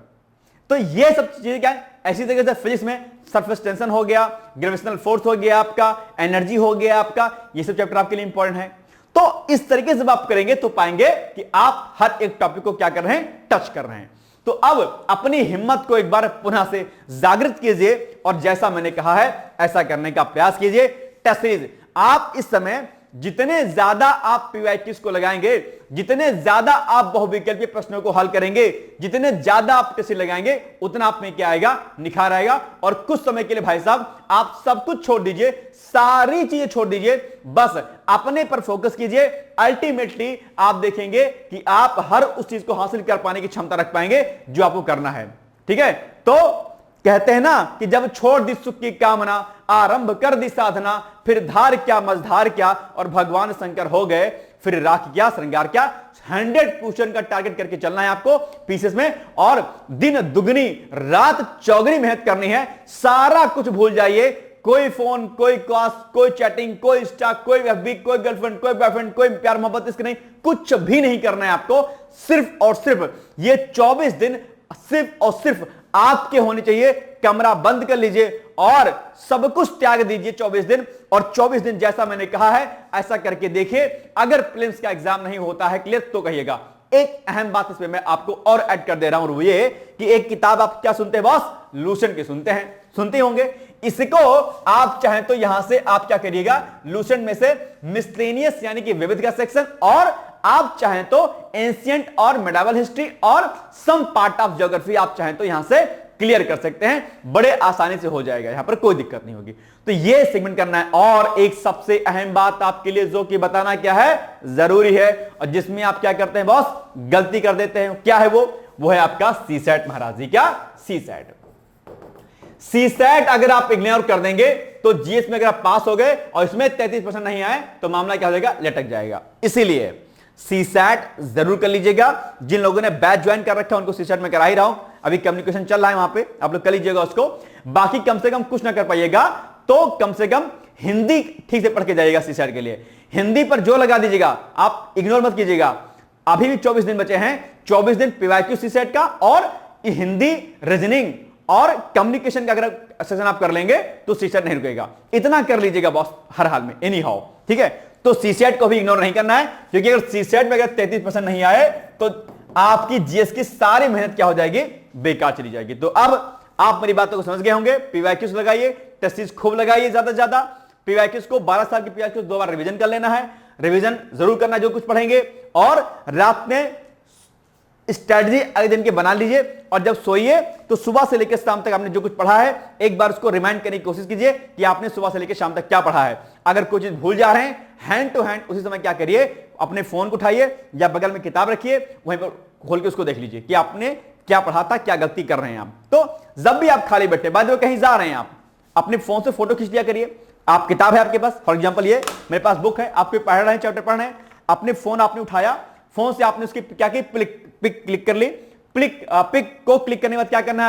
तो ये सब चीजें क्या है, ऐसी तरीके से फिजिक्स में सरफेस टेंशन हो गया, ग्रेविटेशनल फोर्स हो गया आपका, एनर्जी हो गया आपका, ये सब चैप्टर आपके लिए इंपॉर्टेंट है। तो इस तरीके से जब आप करेंगे तो पाएंगे कि आप हर एक टॉपिक को क्या कर रहे हैं, टच कर रहे हैं। तो अब अपनी हिम्मत को एक बार पुनः से जागृत कीजिए और जैसा मैंने कहा है ऐसा करने का प्रयास कीजिए। टेस्ट सीरीज आप इस समय जितने ज्यादा आप पीवाईक्यूज को लगाएंगे, जितने ज्यादा आप बहुविकल्पीय प्रश्नों को हल करेंगे, जितने ज्यादा आप टेस्ट लगाएंगे, उतना आप में क्या आएगा, निखार आएगा। और कुछ समय के लिए भाई साहब आप सब कुछ छोड़ दीजिए, सारी चीजें छोड़ दीजिए, बस अपने पर फोकस कीजिए। अल्टीमेटली आप देखेंगे कि आप हर उस चीज को हासिल कर पाने की क्षमता रख पाएंगे जो आपको करना है, ठीक है। तो कहते हैं ना कि जब छोड़ दी सुख की कामना, आरंभ कर दी साधना, फिर धार क्या मझधार क्या, और भगवान शंकर हो गए, फिर राख क्या श्रृंगार क्या। 100% का टारगेट करके चलना है आपको पीसेस में, और दिन दुगनी रात चौगनी मेहनत करनी है। सारा कुछ भूल जाइए, कोई फोन, कोई क्लास, कोई चैटिंग, कोई इंस्टा, कोई एफबी, कोई गर्लफ्रेंड, कोई बॉयफ्रेंड, कोई प्यार मोहब्बत, इसके नहीं, कुछ भी नहीं करना है आपको। सिर्फ और सिर्फ ये 24 दिन सिर्फ और सिर्फ आपके होने चाहिए। कमरा बंद कर लीजिए और सब कुछ त्याग दीजिए 24 दिन। और 24 दिन जैसा मैंने कहा है ऐसा करके देखिए। अगर प्रीलिम्स का एग्जाम नहीं होता है क्लियर तो कहिएगा। एक अहम बात इसमें मैं आपको और ऐड कर दे रहा हूं, वो ये कि एक किताब आप क्या सुनते हैं बॉस, लूसेंट की सुनते हैं, सुनते होंगे। इसको आप चाहें तो यहां से आप क्या करिएगा, लूसेंट में से मिसलेनियस यानी कि विविध का सेक्शन, और आप चाहें तो एंशिएंट और मेडिवल हिस्ट्री और सम पार्ट ऑफ ज्योग्राफी आप चाहें तो यहां से क्लियर कर सकते हैं। बड़े आसानी से हो जाएगा, यहां पर कोई दिक्कत नहीं होगी। तो ये सेगमेंट करना है। और एक सबसे अहम बात आपके लिए जो कि बताना क्या है, जरूरी है, और जिसमें आप क्या करते हैं बॉस, गलती कर देते हैं। क्या है वो है आपका सीसैट महाराज जी। क्या सीसैट? सीसैट अगर आप इग्नोर कर देंगे तो जीएस में अगर आप पास हो गए और इसमें 33% नहीं आए तो मामला क्या हो जाएगा, लटक जाएगा। इसीलिए सीसैट जरूर कर लीजिएगा। जिन लोगों ने बैच ज्वाइन कर रखा है उनको सीसैट में करा ही रहा हूं, अभी कम्युनिकेशन चल रहा है वहां पे, आप लोग कर लीजिएगा उसको। बाकी कम से कम कुछ ना कर पाइएगा तो कम से कम हिंदी ठीक से पढ़ के जाइएगा सीसैट के लिए। हिंदी पर जो लगा दीजिएगा, आप इग्नोर मत कीजिएगा। अभी भी 24 दिन बचे हैं, 24 दिन पीवाईक्यू सीसैट का और हिंदी, रीजनिंग और कम्युनिकेशन का अगर सेशन आप कर लेंगे तो सीसैट नहीं रुकेगा। इतना कर लीजिएगा बॉस हर हाल में, एनी हाउ, ठीक है। तो सीसैट को भी इग्नोर नहीं करना है, क्योंकि अगर सीसैट में अगर 33% नहीं आए तो आपकी जीएस की सारी मेहनत क्या हो जाएगी, बेकार चली जाएगी। तो अब आप मेरी बातों को समझ गए होंगे। पीवाईक्यूज लगाइए, टेस्ट सीरीज खूब लगाइए, ज्यादा से ज्यादा पीवाईक्यूज को 12 साल की पीवाईक्यूज 2 बार रिवीजन कर लेना है, रिवीजन जरूर करना जो कुछ पढ़ेंगे, और रात में स्ट्रेटजी अगले दिन के बना लीजिए, और जब सोइए तो सुबह से लेकर शाम तक आपने जो कुछ पढ़ा है एक बार उसको रिमाइंड करने की कोशिश कीजिए कि आपने सुबह से लेकर शाम तक क्या पढ़ा है। अगर कोई चीज भूल जा रहे हैं, हैंड टू हैंड उसी समय क्या करिए, अपने फोन को उठाइए या बगल में किताब रखिए, वहीं पर खोल के उसको देख लीजिए कि आपने क्या पढ़ा था, क्या गलती कर रहे हैं आप। तो जब भी आप खाली बैठे, बाद में कहीं जा रहे हैं, आप अपने फोन से फोटो खींच लिया करिए। आप किताब है आपके पास, फॉर एग्जाम्पल ये मेरे पास बुक है, आप पढ़ रहे हैं, चैप्टर पढ़ रहे हैं, अपने फोन आपने उठाया, फोन से आपने उसकी क्या की पिक क्लिक कर ली, पिक को क्लिक करने के बाद क्या करना है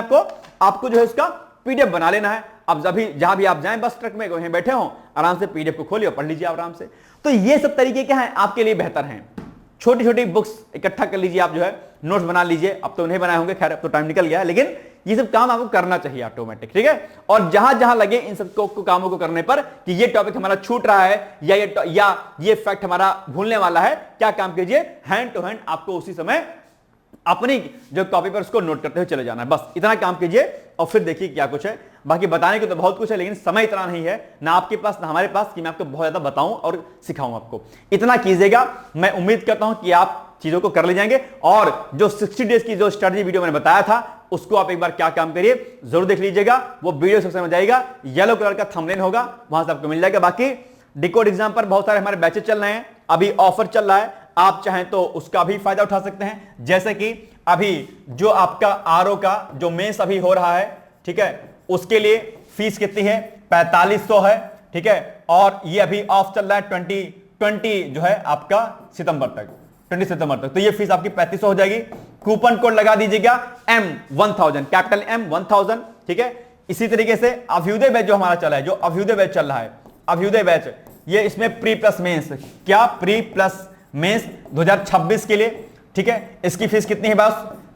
आपको जो है उसका पीडीएफ बना लेना है। अब जहां भी आप जाएं, बस ट्रक में वहीं बैठे हो, आराम से पीडीएफ को खोलिए और पढ़ लीजिए आराम से। तो ये सब तरीके क्या हैं, आपके लिए बेहतर हैं। छोटी छोटी बुक्स इकट्ठा कर लीजिए, आप जो है नोट्स बना लीजिए। अब तो नहीं बनाए होंगे, खैर अब तो टाइम निकल गया, लेकिन ये सब काम आपको करना चाहिए ऑटोमेटिक, ठीक है। और जहां जहां लगे इन सब कामों को करने पर कि ये टॉपिक हमारा छूट रहा है या ये फैक्ट हमारा भूलने वाला है, क्या काम कीजिए, हैंड टू हैंड आपको उसी समय अपनी जो कॉपी पर उसको नोट करते हुए चले जाना है। बस इतना काम कीजिए और फिर देखिए क्या कुछ है। बाकी बताने को तो बहुत कुछ है, लेकिन समय इतना नहीं है ना आपके पास ना हमारे पास कि मैं आपको बहुत ज्यादा बताऊं और सिखाऊं आपको। इतना कीजिएगा, मैं उम्मीद करता हूं कि आप चीजों को कर ले जाएंगे। और जो 60 डेज की जो स्ट्रेटजी वीडियो मैंने बताया था, उसको आप एक बार क्या काम करिए, जरूर देख लीजिएगा। वो वीडियो सबसे समझ आएगा, येलो कलर का थंबनेल होगा, वहां से आपको मिल जाएगा। बाकी डिकोड एग्जाम पर बहुत सारे हमारे बैचेस चल रहे हैं, अभी ऑफर चल रहा है, आप चाहें तो उसका भी फायदा उठा सकते हैं। जैसे कि अभी जो आपका आरओ का जो मेंस अभी हो रहा है, ठीक है, उसके लिए फीस कितनी है, 4500 है, ठीक है। और ये अभी ऑफ चल रहा है 20 जो है आपका सितंबर तक, 20 सितंबर तक, तो ये फीस आपकी 3500 हो जाएगी। कूपन कोड लगा दीजिएगा M1000, कैपिटल M1000, ठीक है। इसी तरीके से अभ्युदय बैच जो हमारा चला है, जो अभ्युदय बैच चल रहा है, अभ्युदय बैच, ये इसमें प्री प्लस मेंस, क्या प्री प्लस मेंस 2026 के लिए, ठीक है। इसकी फीस कितनी है बस,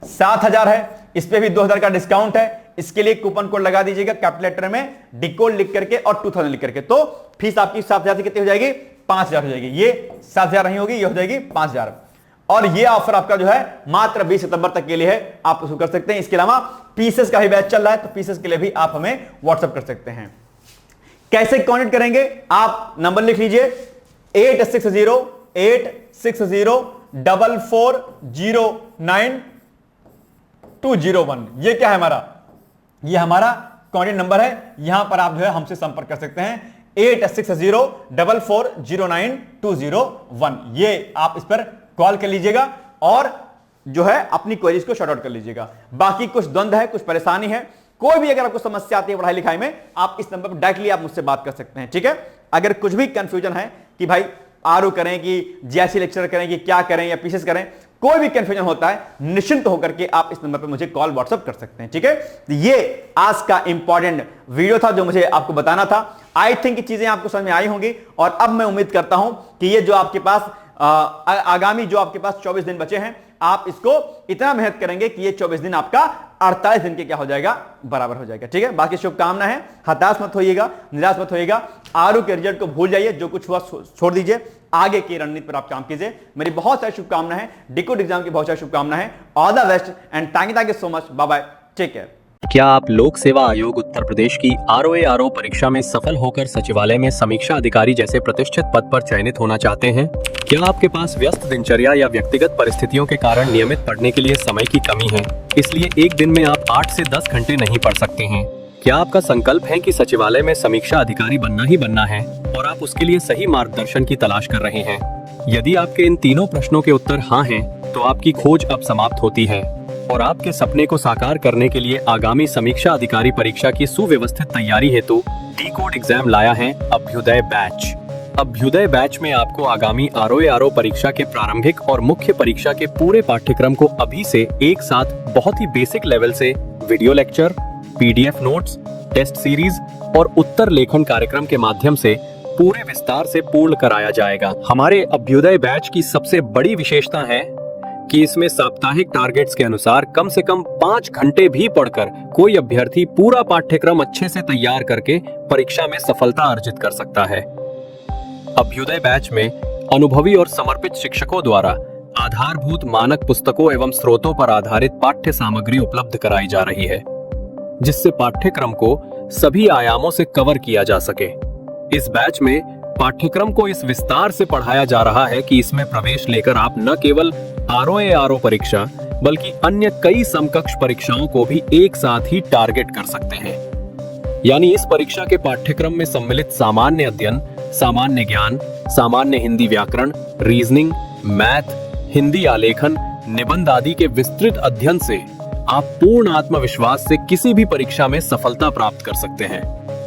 7000 है। इस पे भी 2000 का डिस्काउंट है। इसके लिए कूपन कोड लगा दीजिएगा कैलकुलेटर में डिकोड लिख करके और 2000 लिख करके, तो फीस आपकी 7000 से कितनी हो जाएगी, 5000 हो जाएगी। ये 7000 नहीं होगी, ये हो जाएगी 5000। और ये ऑफर आपका जो है मात्र 20 सितंबर तक के लिए है, आप उसको कर सकते हैं। इसके अलावा पीसेस का भी बैच चल रहा है, तो पीसेस के लिए भी आप हमें व्हाट्सएप कर सकते हैं। कैसे कॉन्टेक्ट करेंगे, आप नंबर लिख लीजिए 8608604409 ये क्या है हमारा, ये हमारा कॉन्टेक्ट नंबर है। यहां पर आप जो है हमसे संपर्क कर सकते हैं 8608440921। ये आप इस पर कॉल कर लीजिएगा और जो है अपनी क्वेरीज को शॉर्ट आउट कर लीजिएगा। बाकी कुछ द्वंद्व है, कुछ परेशानी है, कोई भी अगर आपको समस्या आती है पढ़ाई लिखाई में, आप इस नंबर पर डायरेक्टली आप मुझसे बात कर सकते हैं, ठीक है। अगर कुछ भी कंफ्यूजन है कि भाई आरओ करें कि जीएससी लेक्चर करें कि क्या करें या पीसीएस करें, कोई भी कंफ्यूजन होता है, निश्चिंत होकर के आप इस नंबर पर मुझे कॉल व्हाट्सएप कर सकते हैं, ठीक है। तो ये आज का इंपॉर्टेंट वीडियो था जो मुझे आपको बताना था। आई थिंक चीजें आपको समझ में आई होंगी, और अब मैं उम्मीद करता हूं कि ये जो आपके पास आगामी जो आपके पास 24 दिन बचे हैं, आप इसको इतना मेहनत करेंगे कि ये 24 दिन आपका 48 दिन के क्या हो जाएगा, बराबर हो जाएगा, ठीक है। बाकी शुभकामना है, हताश मत होइएगा, निराश मत होइएगा, आरओ के रिजल्ट को भूल जाइए, जो कुछ हुआ छोड़ दीजिए, आगे की रणनीति पर आप काम कीजिए। मेरी बहुत सारी शुभकामनाएं हैं, डिकोड एग्जाम की बहुत सारी शुभकामनाएं हैं। All the best and thank you so much, bye bye, take care. क्या आप लोक सेवा आयोग उत्तर प्रदेश की आरओ परीक्षा में सफल होकर सचिवालय में समीक्षा अधिकारी जैसे प्रतिष्ठित पद पर चयनित होना चाहते हैं? क्या आपके पास व्यस्त दिनचर्या या व्यक्तिगत परिस्थितियों के कारण नियमित पढ़ने के लिए समय की कमी है, इसलिए एक दिन में आप 8 से 10 घंटे नहीं पढ़ सकते हैं? क्या आपका संकल्प है कि सचिवालय में समीक्षा अधिकारी बनना ही बनना है और आप उसके लिए सही मार्गदर्शन की तलाश कर रहे हैं? यदि आपके इन तीनों प्रश्नों के उत्तर हाँ हैं, तो आपकी खोज अब समाप्त होती है और आपके सपने को साकार करने के लिए आगामी समीक्षा अधिकारी परीक्षा की सुव्यवस्थित तैयारी हेतु डीकोड एग्जाम लाया है अभ्युदय बैच। अभ्युदय बैच में आपको आगामी आरओ परीक्षा के प्रारंभिक और मुख्य परीक्षा के पूरे पाठ्यक्रम को अभी से एक साथ बहुत ही बेसिक लेवल से video lecture, PDF notes, test series और उत्तर लेखन कार्यक्रम के माध्यम से पूरे विस्तार से पूर्ण कराया जाएगा। हमारे अभ्युदय बैच की सबसे बड़ी विशेषता है कि इसमें साप्ताहिक टारगेट्स के अनुसार कम से कम 5 घंटे भी पढ़कर कोई अभ्यर्थी पूरा पाठ्यक्रम अच्छे से तैयार करके परीक्षा में सफलता अर्जित कर सकता है। अभ्युदय बैच में अनुभवी और समर्पित शिक्षकों द्वारा आधारभूत मानक पुस्तकों एवं स्रोतों पर आधारित पाठ्य सामग्री उपलब्ध कराई जा रही है, जिससे पाठ्यक्रम को सभी आयामों से कवर किया जा सके। इस बैच में पाठ्यक्रम को इस विस्तार से पढ़ाया जा रहा है कि इसमें प्रवेश लेकर आप न केवल आरओ परीक्षा बल्कि अन्य कई समकक्ष परीक्षाओं को भी एक साथ ही टारगेट कर सकते हैं। यानी इस परीक्षा के पाठ्यक्रम में सम्मिलित सामान्य अध्ययन, सामान्य ज्ञान, सामान्य हिंदी व्याकरण, रीजनिंग, मैथ, हिंदी आलेखन, निबंध आदि के विस्तृत अध्ययन से आप पूर्ण आत्मविश्वास से किसी भी परीक्षा में सफलता प्राप्त कर सकते हैं।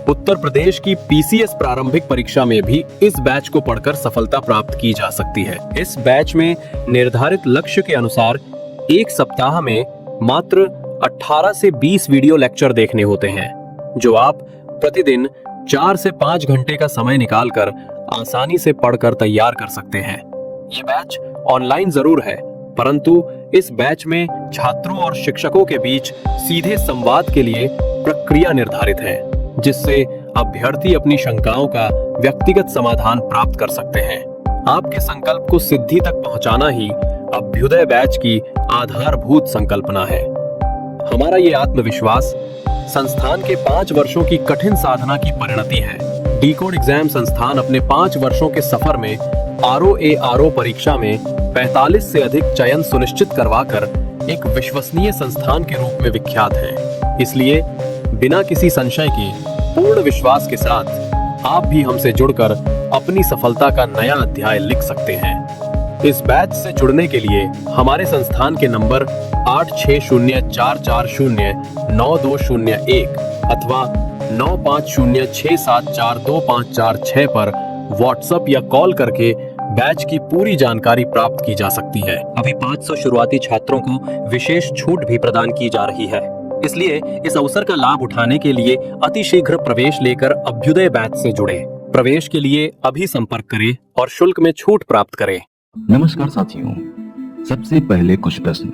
उत्तर प्रदेश की पीसीएस प्रारंभिक परीक्षा में भी इस बैच को पढ़कर सफलता प्राप्त की जा सकती है। इस बैच में निर्धारित लक्ष्य के अनुसार एक सप्ताह में मात्र 18 से 20 वीडियो लेक्चर देखने होते हैं, जो आप प्रतिदिन 4 से 5 घंटे का समय निकालकर आसानी से पढ़कर तैयार कर सकते हैं। ये बैच ऑनलाइन जरूर है, परंतु इस बैच में छात्रों और शिक्षकों के बीच सीधे संवाद के लिए प्रक्रिया निर्धारित है, जिससे अभ्यर्थी अपनी शंकाओं का व्यक्तिगत समाधान प्राप्त कर सकते हैं। आपके संकल्प को सिद्धि तक पहुंचाना ही अभ्युदय बैच की आधारभूत संकल्पना है। हमारा ये आत्मविश्वास संस्थान के 5 वर्षों की कठिन साधना की परिणति है। डीकोड एग्जाम संस्थान अपने 5 वर्षों के सफर में आरओ परीक्षा में 45 से अधिक चयन सुनिश्चित करवाकर एक विश्वसनीय संस्थान के रूप में विख्यात है। इसलिए बिना किसी संशय के पूर्ण विश्वास के साथ आप भी हमसे जुड़कर अपनी सफलता का नया अध्याय लिख सकते हैं। इस बैच से जुड़ने के लिए हमारे संस्थान के नंबर 8604409201 अथवा 9506742546 पर व्हाट्सएप या कॉल करके बैच की पूरी जानकारी प्राप्त की जा सकती है। अभी 500 शुरुआती छात्रों को विशेष छूट भी प्रदान की जा रही है, इसलिए इस अवसर का लाभ उठाने के लिए अतिशीघ्र प्रवेश लेकर अभ्युदय बैच से जुड़े। प्रवेश के लिए अभी संपर्क करें और शुल्क में छूट प्राप्त करें। नमस्कार साथियों, सबसे पहले कुछ प्रश्न।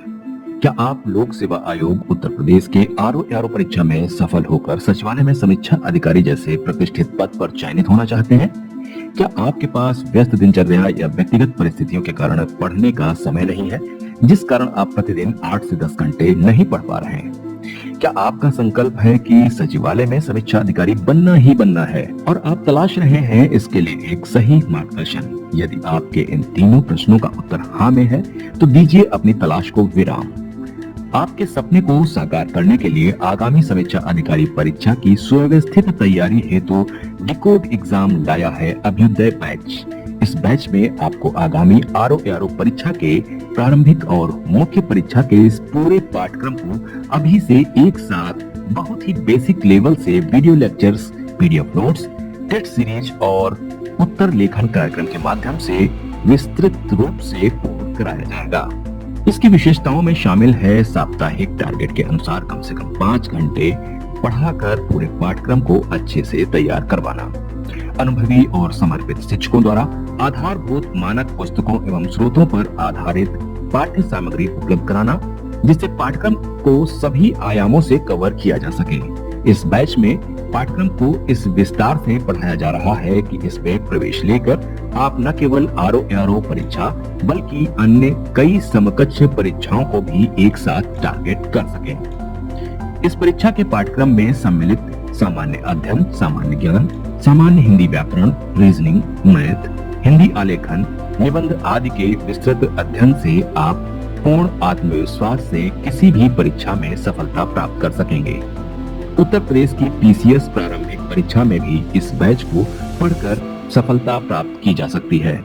क्या आप लोक सेवा आयोग उत्तर प्रदेश के आरओ परीक्षा में सफल होकर सचिवालय में समीक्षा अधिकारी जैसे प्रतिष्ठित पद पर चयनित होना चाहते हैं? क्या आपके पास व्यस्त दिनचर्या या व्यक्तिगत परिस्थितियों के कारण पढ़ने का समय नहीं है, जिस कारण आप प्रतिदिन 8 से 10 घंटे नहीं पढ़ पा रहे हैं? क्या आपका संकल्प है कि सचिवालय में समीक्षा अधिकारी बनना ही बनना है और आप तलाश रहे हैं इसके लिए एक सही मार्गदर्शन? यदि आपके इन तीनों प्रश्नों का उत्तर हाँ में है तो दीजिए अपनी तलाश को विराम। आपके सपने को साकार करने के लिए आगामी समीक्षा अधिकारी परीक्षा की सुव्यवस्थित तैयारी हेतु डीकोड एग्जाम लाया है अभ्युदय बैच। इस बैच में आपको आगामी आरओ परीक्षा के प्रारंभिक और मुख्य परीक्षा के इस पूरे पाठ्यक्रम को अभी से एक साथ बहुत ही बेसिक लेवल से video lectures, PDF notes, test series और उत्तर लेखन कार्यक्रम के माध्यम से विस्तृत रूप से पूर्ण कराया जाएगा। इसकी विशेषताओं में शामिल है साप्ताहिक टारगेट के अनुसार कम से कम 5 घंटे पढ़ाकर पूरे पाठ्यक्रम को अच्छे से तैयार करवाना, अनुभवी और समर्पित शिक्षकों द्वारा आधारभूत मानक पुस्तकों एवं स्रोतों पर आधारित पाठ्य सामग्री उपलब्ध कराना, जिससे पाठ्यक्रम को सभी आयामों से कवर किया जा सके। इस बैच में पाठ्यक्रम को इस विस्तार से पढ़ाया जा रहा है कि इसमें प्रवेश लेकर आप न केवल आरओ परीक्षा बल्कि अन्य कई समकक्ष परीक्षाओं को भी एक साथ टारगेट कर सकें। इस परीक्षा के पाठ्यक्रम में सम्मिलित सामान्य अध्ययन, सामान्य ज्ञान, सामान्य हिंदी व्याकरण, रीजनिंग, मैथ, हिंदी आलेखन, निबंध आदि के विस्तृत अध्ययन से आप पूर्ण आत्मविश्वास से किसी भी परीक्षा में सफलता प्राप्त कर सकेंगे। उत्तर प्रदेश की पीसीएस प्रारंभिक परीक्षा में भी इस बैच को पढ़कर सफलता प्राप्त की जा सकती है।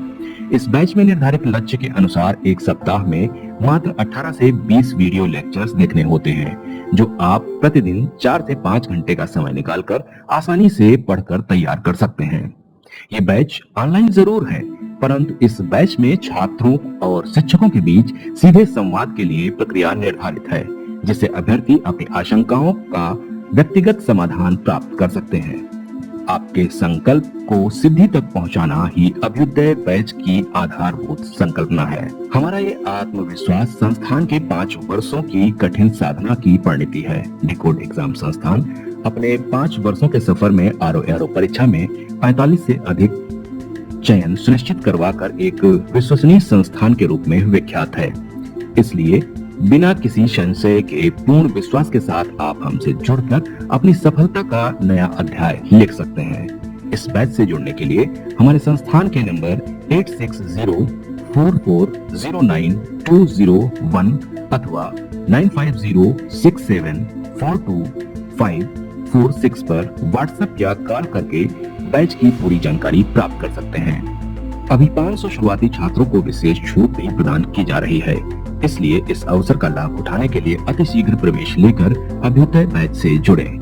इस बैच में निर्धारित लक्ष्य के अनुसार एक सप्ताह में मात्र 18 से 20 वीडियो लेक्चर्स देखने होते हैं, जो आप प्रतिदिन 4 से 5 घंटे का समय निकालकर आसानी से पढ़कर तैयार कर सकते हैं। ये बैच ऑनलाइन जरूर है, परंतु इस बैच में छात्रों और शिक्षकों के बीच सीधे संवाद के लिए प्रक्रिया निर्धारित है, जिससे अभ्यर्थी अपनी आशंकाओं का व्यक्तिगत समाधान प्राप्त कर सकते हैं। आपके संकल्प को सिद्धि तक पहुंचाना ही अभ्युदय बैच की आधारभूत संकल्पना है। हमारा ये आत्मविश्वास संस्थान के 5 वर्षों की कठिन साधना की परिणति है। डिकोड एग्जाम संस्थान अपने 5 वर्षों के सफर में आरओ परीक्षा में 45 से अधिक चयन सुनिश्चित करवाकर एक विश्वसनीय संस्थान के रूप में विख्यात है। इसलिए बिना किसी संशय के पूर्ण विश्वास के साथ आप हमसे जुड़कर अपनी सफलता का नया अध्याय लिख सकते हैं। इस बैच से जुड़ने के लिए हमारे संस्थान के नंबर 8604409201 अथवा 9506742546 पर व्हाट्सएप या कॉल करके बैच की पूरी जानकारी प्राप्त कर सकते हैं। अभी 500 शुरुआती छात्रों को विशेष छूट भी प्रदान की जा रही है, इसलिए इस अवसर का लाभ उठाने के लिए अतिशीघ्र प्रवेश लेकर अभ्युदय बैच से जुड़ें।